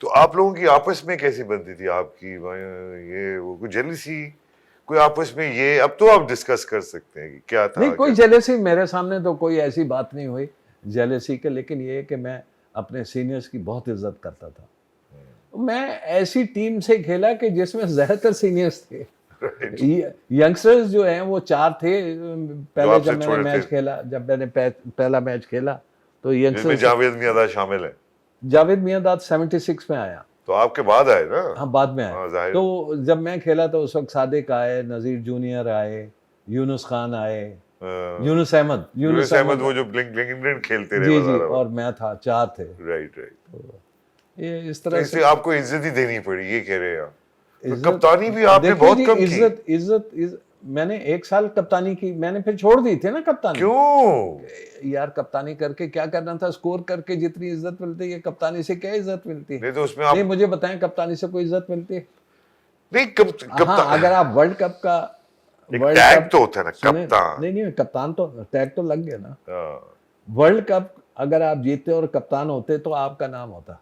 तो आप लोगों की आपस में कैसी बनती थी आपकी ये वो कोई जेलसी, कोई आपस में ये, अब तो आप डिस्कस कर सकते हैं कि क्या था? नहीं, कोई जेलसी मेरे सामने तो कोई ऐसी बात नहीं हुई जेलसी के, लेकिन ये कि मैं अपने सीनियर्स की बहुत इज्जत करता था। मैं ऐसी टीम से खेला कि जिसमें ज्यादातर सीनियर्स थे। यंगस्टर्स जो हैं वो 4 थे पहले जब मैंने मैच खेला, जब मैंने पहला मैच खेला तो यंगस्टर्स, जावेद मियांदाद शामिल है। जावेद मियांदाद 76 में आया, तो आपके बाद आए ना? हाँ, बाद में आए। तो जब मैं खेला तो उस वक्त सादिक आए, नजीर जूनियर आए, यूनुस खान आए, यूनुस अहमद वो जो इंग्लैंड खेलते रहे। जी, और मैं था, 4 थे। राइट। तो ये इस तरह से आपको इज्जत ही देनी पड़ी, ये कह रहे हैं आप। तो कप्तानी भी आपने बहुत कम की। इज्जत मैंने 1 साल कप्तानी की, मैंने फिर छोड़ दी थी ना कप्तानी। क्यों यार? कप्तानी करके क्या करना था? स्कोर करके जितनी इज्जत मिलती है, कप्तानी से क्या इज्जत मिलती है? नहीं तो उसमें आप नहीं, मुझे बताएं कप्तानी से कोई इज्जत मिलती है? नहीं, हाँ, अगर आप वर्ल्ड कप का टैग तो होता है ना कप्तान। नहीं, कप्तान तो टैग तो लग गया ना। वर्ल्ड कप अगर आप जीते और कप्तान होते तो आपका नाम होता।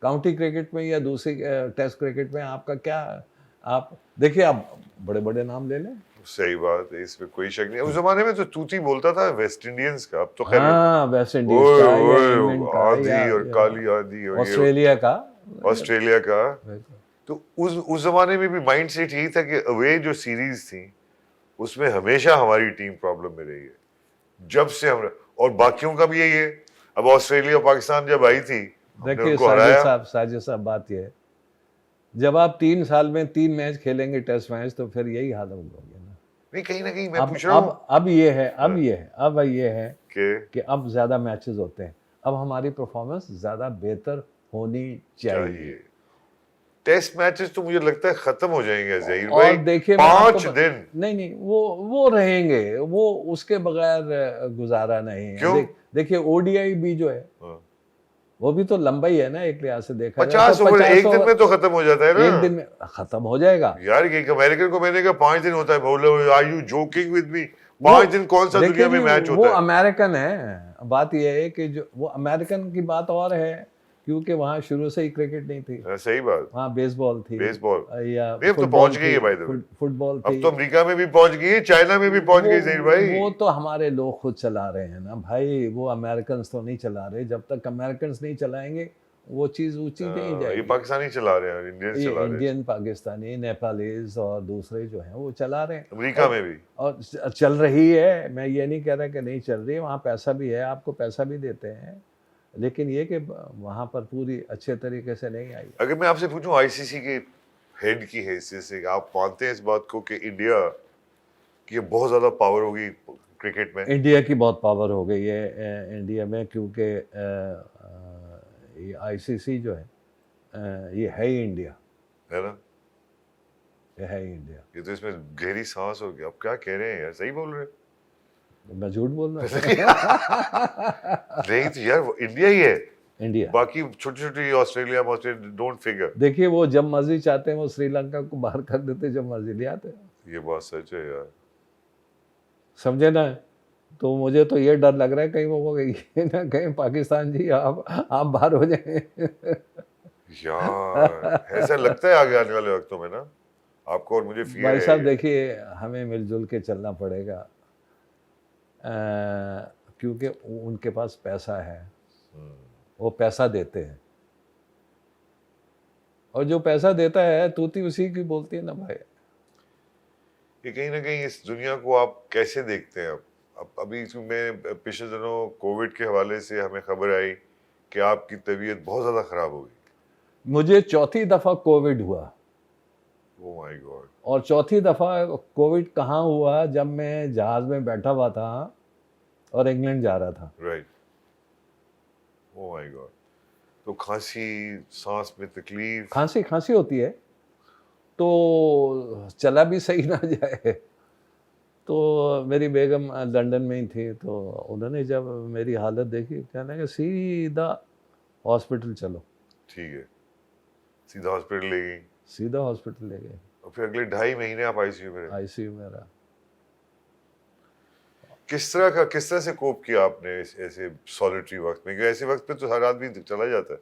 काउंटी क्रिकेट में या दूसरी टेस्ट क्रिकेट में आपका क्या? आप देखिए, आप बड़े बड़े नाम ले लें। सही बात है, इसमें कोई शक नहीं। उस जमाने में तो तूती बोलता था वेस्ट इंडियंस का, अब तो खैर हाँ, वेस्ट इंडीज का या इंग्लैंड का आधी और काली आधी और ऑस्ट्रेलिया का। तो उस जमाने में भी माइंड सेट यही था कि अवे जो सीरीज थी उसमें हमेशा हमारी टीम प्रॉब्लम में रही है, जब से हम, और बाकियों का भी यही है। अब ऑस्ट्रेलिया पाकिस्तान जब आई थी, देखिए साजिद साहब, बात यह है, जब आप 3 साल में 3 मैच खेलेंगे टेस्ट मैच, तो फिर यही हाल होगा ना। नहीं, कहीं ना कहीं मैं पूछ रहा हूं, अब ये है कि अब ज्यादा मैचेस होते हैं, अब हमारी परफॉर्मेंस ज्यादा बेहतर होनी चाहिए। टेस्ट मैचेस तो मुझे लगता है खत्म हो जाएंगे ज़हीर भाई। और देखिए 5 दिन नहीं, वो रहेंगे, वो उसके बगैर गुजारा नहीं है। क्यों? देखिए ओडीआई भी जो है वो भी तो लंबा ही है ना, एक लिहाज से देखा 50 ओवर एक दिन में तो खत्म हो जाता है ना। एक दिन में खत्म हो जाएगा यार। एक अमेरिकन को मैंने कहा 5 दिन होता है, बोले are you joking with me? 5 दिन कौन सा दुनिया में मैच होता है? वो अमेरिकन है। बात यह है कि जो वो अमेरिकन की बात और है, क्योंकि वहाँ शुरू से ही क्रिकेट नहीं थी, सही बात, वहाँ बेसबॉल थी, बेसबॉल या नहीं, अब तो फुटबॉल पहुंच गई थी, है बाय द वे, फुटबॉल अब थी। तो अमेरिका में भी पहुंच गई है, चाइना में भी पहुंच गई सही भाई। वो तो हमारे लोग खुद चला रहे हैं ना भाई, वो अमेरिकन तो नहीं चला रहे। जब तक अमेरिकन नहीं चलाएंगे वो चीज़ ऊंची नहीं ये जाएगी। पाकिस्तानी चला रहे हैं, इंडियंस ये चला रहे हैं, इंडियन, पाकिस्तानी, नेपालीज और दूसरे जो हैं वो चला रहे हैं। अमेरिका में भी। और चल रही है, मैं ये नहीं कह रहा कि नहीं चल रही है, वहाँ पैसा भी है, आपको पैसा भी देते हैं, लेकिन ये कि वहाँ पर पूरी अच्छे तरीके से नहीं आई। अगर मैं आपसे पूछूं आईसीसी के हेड की हैसियत से, आप मानते हैं इस बात को कि इंडिया की बहुत ज्यादा पावर होगी क्रिकेट में? इंडिया की बहुत पावर हो गई है इंडिया में, क्योंकि ये आईसीसी जो है ये है ही इंडिया, है ना? ये है ही इंडिया। ये तो इसमें गहरी सांस हो गई। आप क्या कह रहे हैं यार, सही बोल रहे हैं? मैं झूठ बोल रहा हूँ? नहीं तो यार वो इंडिया ही है, इंडिया। बाकी छोटी छोटी ऑस्ट्रेलिया डोंट फिगर। देखिए वो जब मर्जी चाहते हैं वो श्रीलंका को बाहर कर देते, जब मर्जी ले आते हैं। ये बात सच है यार। समझे ना? तो मुझे तो ये डर लग रहा है कहीं वो ना कहीं पाकिस्तान जी आप बाहर हो जाए। यार ऐसा लगता है आगे आने वाले वक्तों में ना, आपको और मुझे फियर भाई है। साहब देखिए, हमें मिलजुल के चलना पड़ेगा, क्योंकि उनके पास पैसा है, वो पैसा देते हैं, और जो पैसा देता है तूती उसी की बोलती है ना भाई। ये कहीं ना कहीं इस दुनिया को आप कैसे देखते हैं? अब अभी मैं पिछले दिनों कोविड के हवाले से हमें खबर आई कि आपकी तबीयत बहुत ज़्यादा ख़राब हो गई। मुझे चौथी दफ़ा कोविड हुआ, ओह माय गॉड। और चौथी दफ़ा कोविड कहाँ हुआ? जब मैं जहाज़ में बैठा हुआ था और इंग्लैंड जा रहा था। राइट। Oh my God. तो खांसी, सांस में तकलीफ? खांसी होती है तो चला भी सही ना जाए। तो मेरी बेगम लंदन में ही थी, तो उन्होंने जब मेरी हालत देखी, कहने लगे सीधा हॉस्पिटल चलो। ठीक है, सीधा हॉस्पिटल ले गई? सीधा हॉस्पिटल ले गए, और फिर अगले 2.5 महीने आप आईसीयू में रहे? आईसीयू में रहा। किस तरह से कोप किया आपने ऐसे सॉलिटरी वक्त में? क्योंकि ऐसे वक्त पे तो हर आदमी चला जाता है।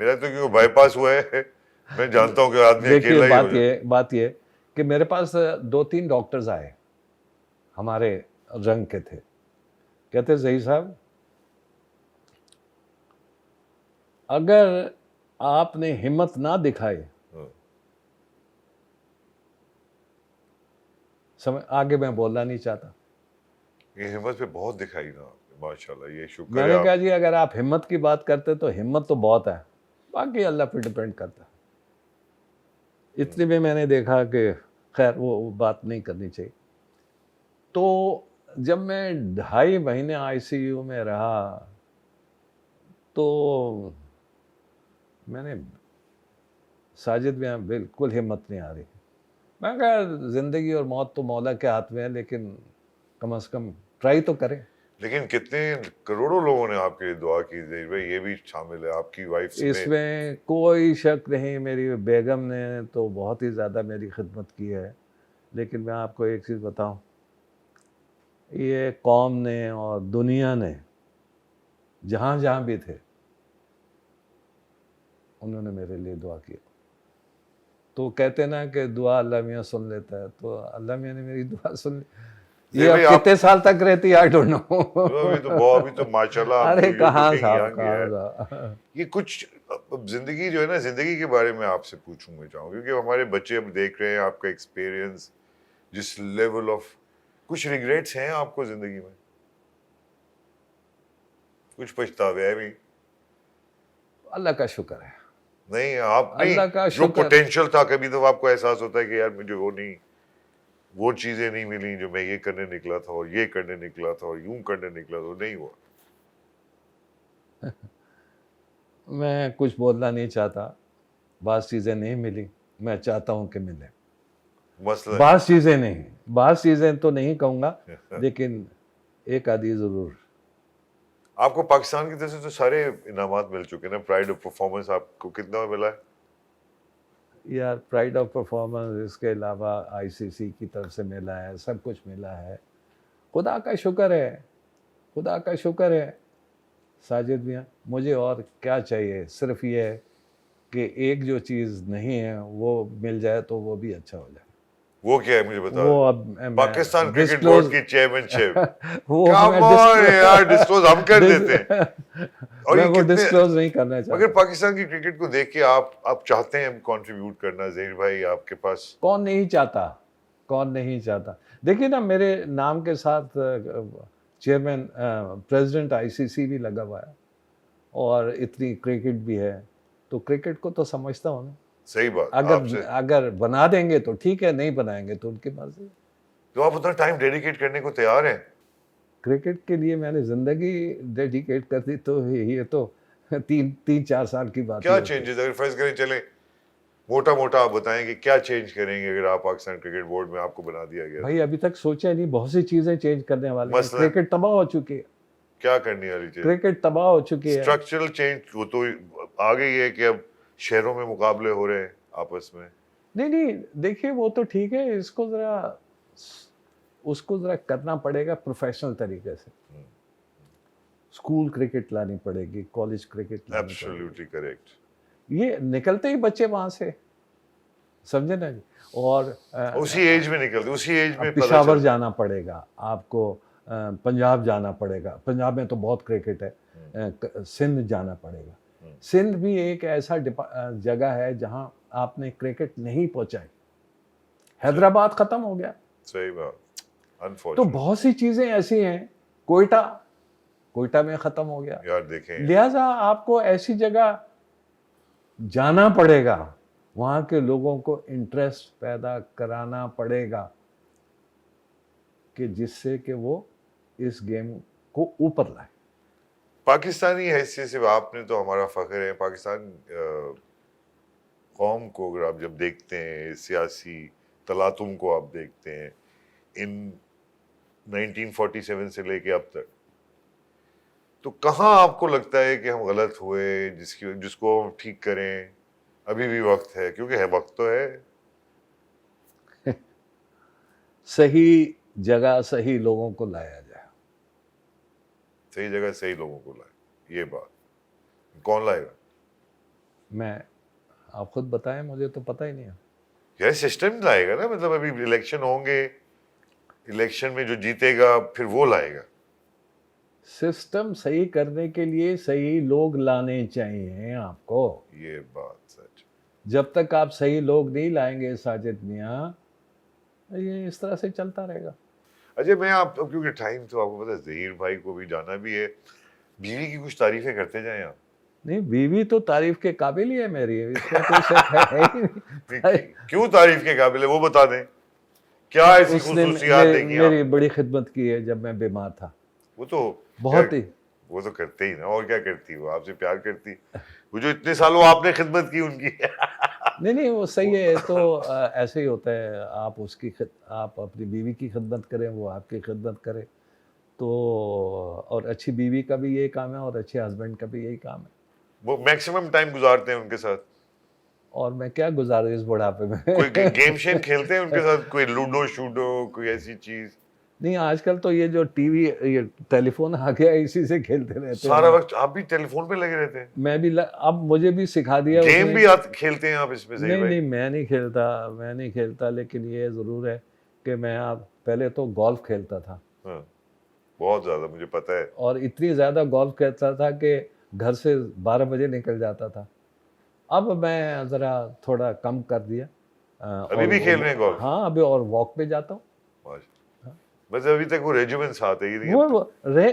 मेरा तो क्योंकि बाईपास हुआ है, मैं जानता हूँ कि आदमी अकेला देखिए ही हो जाता है। बात ये कि मेरे पास 2-3 डॉक्टर्स आए, हमारे रंग के थे, कहते ज़ही साहब अगर आपने हिम्मत ना दिखाई, हाँ। समझ आगे मैं बोलना नहीं चाहता। ये हिम्मत पे बहुत दिखाई ना आपने, माशाल्लाह, ये शुक्र मैंने है कहा आप। जी अगर आप हिम्मत की बात करते तो हिम्मत तो बहुत है, बाकी अल्लाह पे डिपेंड करता है। इतनी में मैंने देखा कि खैर वो बात नहीं करनी चाहिए। तो जब मैं 2.5 महीने आईसीयू में रहा, तो मैंने साजिद में बिल्कुल हिम्मत नहीं आ रही। मैं कहा ज़िंदगी और मौत तो मौला के हाथ में है, लेकिन कम से कम ट्राई तो करें। लेकिन कितने करोड़ों लोगों ने आपके लिए दुआ की ज़हीर भाई, ये भी शामिल है आपकी वाइफ में। इसमें कोई शक नहीं, मेरी बेगम ने तो बहुत ही ज़्यादा मेरी खिदमत की है। लेकिन मैं आपको एक चीज़ बताऊं, ये कौम ने और दुनिया ने जहाँ जहाँ भी थे, उन्होंने मेरे लिए दुआ की। तो कहते ना कि दुआ अल्लाह मियाँ सुन लेता है, तो अल्लाह मियाँ ने मेरी दुआ सुन ली। ये अब कितने साल तक रहती है आई डोंट नो। अभी तो माशाल्लाह अरे कहाँ कहाँ साहब, कहाँ। ये कुछ अब जिंदगी जो है ना, जिंदगी के बारे में आपसे पूछूंगा चाहूँ, क्योंकि हमारे बच्चे अब देख रहे हैं आपका एक्सपीरियंस, जिस लेवल ऑफ, कुछ रिग्रेट्स हैं आपको जिंदगी में? कुछ पछतावे हैं भी? अल्लाह का शुक्र है। नहीं आप नहीं, अल्लाह का जो शुक्र। पोटेंशियल था, कभी तो आपको एहसास होता है कि यार मुझे वो चीजें नहीं मिली जो मैं ये करने निकला था, और ये करने निकला था, और यूं करने निकला था, नहीं हुआ। मैं कुछ बोलना नहीं चाहता, बात चीज़ें नहीं मिली, मैं चाहता हूँ कि मिले। मसला बात चीज़ें नहीं, बात चीज़ें तो नहीं कहूँगा, लेकिन एक आधी ज़रूर। आपको पाकिस्तान की तरफ से तो सारे इनामात मिल चुके हैं ना। प्राइड ऑफ परफॉर्मेंस आपको कितना मिला है? यार प्राइड ऑफ परफॉर्मेंस, इसके अलावा आईसीसी की तरफ से मिला है, सब कुछ मिला है। खुदा का शुक्र है, खुदा का शुक्र है, साजिद मियाँ, मुझे और क्या चाहिए, सिर्फ ये है कि एक जो चीज़ नहीं है वो मिल जाए तो वो भी अच्छा हो जाए। वो क्या है मुझे बता वो दो। अब पाकिस्तान मैं क्रिकेट बोर्ड डिस्क्लोज की चेयरमैनशिप। वो कम मैं ऑन यार, डिस्क्लोज डिस्क्लोज हम कर देते हैं। और मैं ये वो कितने, डिस्क्लोज नहीं करना मगर चाहता। पाकिस्तान की क्रिकेट को देख के आप चाहते हैं कंट्रीब्यूट करना, ज़हीर भाई आपके पास। कौन नहीं चाहता, कौन नहीं चाहता। देखिए ना, मेरे नाम के साथ चेयरमैन प्रेसिडेंट आईसीसी भी लगा हुआ है और इतनी क्रिकेट भी है, तो क्रिकेट को तो समझता हूँ ना। सही बात अगर आपसे। अगर बना देंगे तो ठीक है, नहीं बनाएंगे तो उनकी मर्जी। तो आप उतना टाइम डेडिकेट करने को तैयार हैं? क्रिकेट के लिए मैंने ज़िंदगी डेडिकेट कर दी, तो ये तो 3-4 साल की बात ही क्या होती है। चेंजेस, अगर फर्ज करें, चले मोटा मोटा आप बताएं कि क्या चेंज करेंगे अगर आप पाकिस्तान क्रिकेट बोर्ड में आपको बना दिया गया भाई तो? अभी तक सोचा नहीं, बहुत सी चीज़ें चेंज करने वाले हैं। मसलन क्रिकेट तबाह हो चुकी है, क्या करनी वाली चीज? क्रिकेट तबाह हो चुकी है। स्ट्रक्चरल चेंज वो तो आ गई है कि अब शहरों में मुकाबले हो रहे हैं आपस में। नहीं नहीं, देखिए वो तो ठीक है, उसको ज़रा करना पड़ेगा प्रोफेशनल तरीके से। स्कूल क्रिकेट लानी पड़ेगी, कॉलेज क्रिकेट लानी पड़ेगी। Absolutely correct. ये निकलते ही बच्चे वहाँ से, समझे ना जी। और उसी एज में निकलते, उसी एज में अब पता पिशावर चलता। जाना पड़ेगा आपको, पंजाब जाना पड़ेगा, पंजाब में तो बहुत क्रिकेट है। सिंध जाना पड़ेगा। सिंध भी एक ऐसा जगह है जहाँ आपने क्रिकेट नहीं पहुँचाई। हैदराबाद ख़त्म हो गया। सही बात, तो अनफॉर्चुनेट। बहुत सी चीज़ें ऐसी हैं। कोयटा कोयटा में ख़त्म हो गया। यार देखें, लिहाजा आपको ऐसी जगह जाना पड़ेगा, वहाँ के लोगों को इंटरेस्ट पैदा कराना पड़ेगा कि जिससे कि वो इस गेम को ऊपर लाए। पाकिस्तानी हैसियत से आपने तो हमारा फख्र है। पाकिस्तान कौम को अगर आप जब देखते हैं, सियासी तलातुम को आप देखते हैं इन 1947 से लेके अब तक, तो कहाँ आपको लगता है कि हम गलत हुए, जिसको हम ठीक करें? अभी भी वक्त है, क्योंकि है, वक्त तो है। सही जगह सही लोगों को लाया जाए। सही जगह सही लोगों को लाए, ये बात कौन लाएगा? मैं, आप खुद बताएं, मुझे तो पता ही नहीं है। यार सिस्टम लाएगा ना, मतलब अभी इलेक्शन होंगे, इलेक्शन में जो जीतेगा फिर वो लाएगा। सिस्टम सही करने के लिए सही लोग लाने चाहिए आपको। ये बात सच। जब तक आप सही लोग नहीं लाएंगे साजिद मियाँ, ये इस तरह से चलता रहेगा। अजय, मैं आप, क्योंकि टाइम तो आपको पता है, जहीर भाई को भी जाना भी है, बीवी की कुछ तारीफें करते जाएं आप। नहीं, बीवी तो तारीफ के काबिल ही है मेरी, इसमें कोई शक है ही नहीं। क्यों तारीफ के काबिल है वो बता दें, क्या ऐसी उसने खुसूसियात देखी मेरी आपने? बड़ी खिदमत की है जब मैं बीमार था, वो तो बहुत ही। वो तो करते ही ना, और क्या करती, वो आपसे प्यार करती। वो जो इतने सालों आपने खिदमत की उनकी। नहीं नहीं, वो सही है। तो ऐसे ही होता है, आप अपनी बीवी की खिदमत करें, वो आपकी खिदमत करे। तो और अच्छी बीवी का भी यही काम है और अच्छे हस्बैंड का भी यही काम है। वो मैक्सिमम टाइम गुजारते हैं उनके साथ। और मैं क्या गुजारूं इस बुढ़ापे में। कोई गेम शेम खेलते हैं उनके साथ, कोई लूडो शूडो, कोई ऐसी चीज? नहीं, आजकल तो ये जो टीवी, ये टेलीफोन आ गया, इसी से खेलते रहते सारा हैं। वक्त आप भी टेलीफोन पे लगे रहते हैं? मैं भी अब मुझे भी सिखा दिया गेम उसने। भी खेलते हैं आप इसमें, सही नहीं भाई? नहीं, मैं नहीं खेलता, लेकिन ये ज़रूर है कि मैं अब पहले तो गोल्फ खेलता था। हाँ, बहुत ज्यादा मुझे पता है। और इतनी ज़्यादा गोल्फ खेलता था कि घर से 12 बजे निकल जाता था। अब मैं ज़रा थोड़ा कम कर दिया। अभी भी खेल रहे हैं गोल्फ? हाँ, अभी और वॉक पे जाता हूँ। बस अभी तक वो रेजिमेंट्स आते ही नहीं।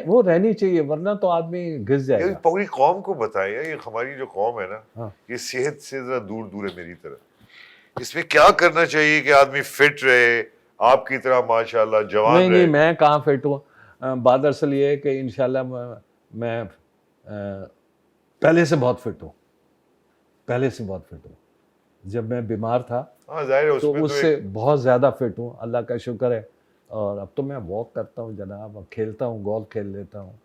वो रहनी चाहिए, वरना तो आदमी घिस ये जाएगा। पूरी कौम को बताएं, ये हमारी जो कौम है ना, हाँ। ये सेहत से जरा दूर दूर है मेरी तरह। इसमें क्या करना चाहिए कि आदमी फिट रहे, आपकी तरह माशाल्लाह जवान नहीं रहे? नहीं, मैं कहाँ फिट हूँ। बात असल ये है कि इंशाल्लाह मैं पहले से बहुत फिट हूँ, पहले से बहुत फिट हूँ। जब मैं बीमार था हाँ जाहिर है, तो उसमें तो उससे एक बहुत ज़्यादा फिट हूँ, अल्लाह का शुक्र है। और अब तो मैं वॉक करता हूँ जनाब, अब खेलता हूँ, गोल्फ खेल लेता हूँ।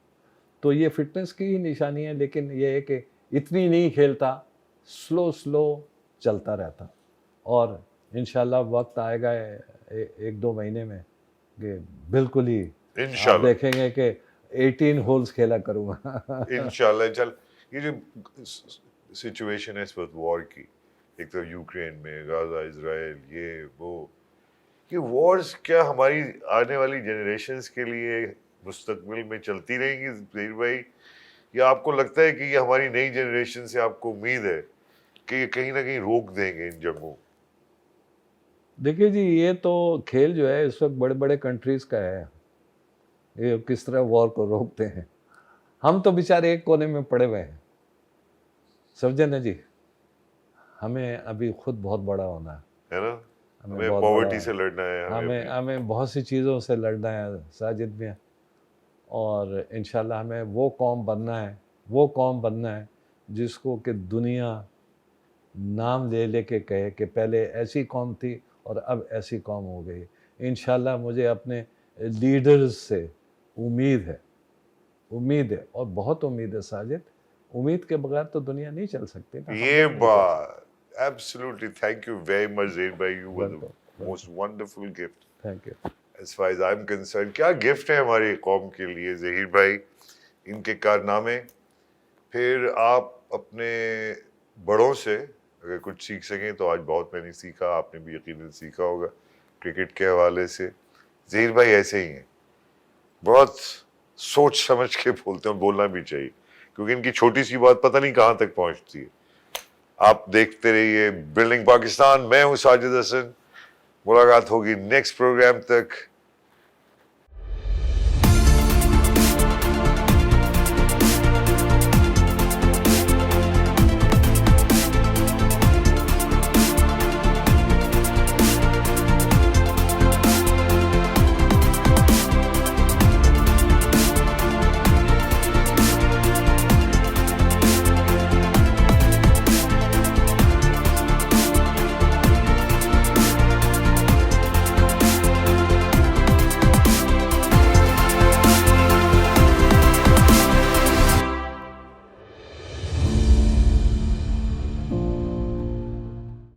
तो ये फिटनेस की ही निशानी है, लेकिन ये है कि इतनी नहीं खेलता, स्लो चलता रहता। और इंशाल्लाह वक्त आएगा 1-2 महीने में कि बिल्कुल ही आप इंशाल्लाह। देखेंगे कि 18 होल्स खेला करूँगा। इंशाल्लाह इंशाल्लाह। ये जो सिचुएशन है इस वक्त वॉर की, एक तो यूक्रेन में, गाजा, इजराइल, ये वो, ये वॉर्स क्या हमारी आने वाली जनरेशन्स के लिए मुस्तकबिल में चलती रहेंगी ज़हीर भाई, या आपको लगता है कि ये हमारी नई जनरेशन से आपको उम्मीद है कि ये कहीं ना कहीं रोक देंगे इन जंगों? देखिए जी, ये तो खेल जो है इस वक्त बड़े बड़े कंट्रीज़ का है, ये किस तरह वॉर को रोकते हैं। हम तो बेचारे एक कोने में पड़े हुए हैं, समझे ना जी। हमें अभी खुद बहुत बड़ा होना है ना? हमें हमें बहुत पॉवर्टी बड़ा से लड़ना है, हमें हमें हमें बहुत सी चीज़ों से लड़ना है साजिद में, और इंशाल्लाह हमें वो कौम बनना है, वो कौम बनना है जिसको कि दुनिया नाम ले लेके कहे कि पहले ऐसी कौम थी और अब ऐसी कौम हो गई। इंशाल्लाह मुझे अपने लीडर्स से उम्मीद है और बहुत उम्मीद है साजिद। उम्मीद के बगैर तो दुनिया नहीं चल सकती ना, हम ये लोग नहीं चल बात absolutely, thank you very much Zaheer bhai, you were the Welcome, most wonderful gift सकते। Thank you. As far as I am concerned. क्या गिफ्ट है हमारी कौम के लिए ज़हीर भाई, इनके कारनामे। फिर आप अपने बड़ों से अगर कुछ सीख सकें तो आज बहुत मैंने सीखा, आपने भी यकीनन सीखा होगा क्रिकेट के हवाले से। ज़हीर भाई ऐसे ही हैं, बहुत सोच समझ के बोलते हैं, बोलना भी चाहिए, क्योंकि इनकी छोटी सी बात पता नहीं कहाँ तक पहुँचती है। आप देखते रहिए बिल्डिंग पाकिस्तान, मैं हूँ साजिद हसन। मुलाकात होगी नेक्स्ट प्रोग्राम तक।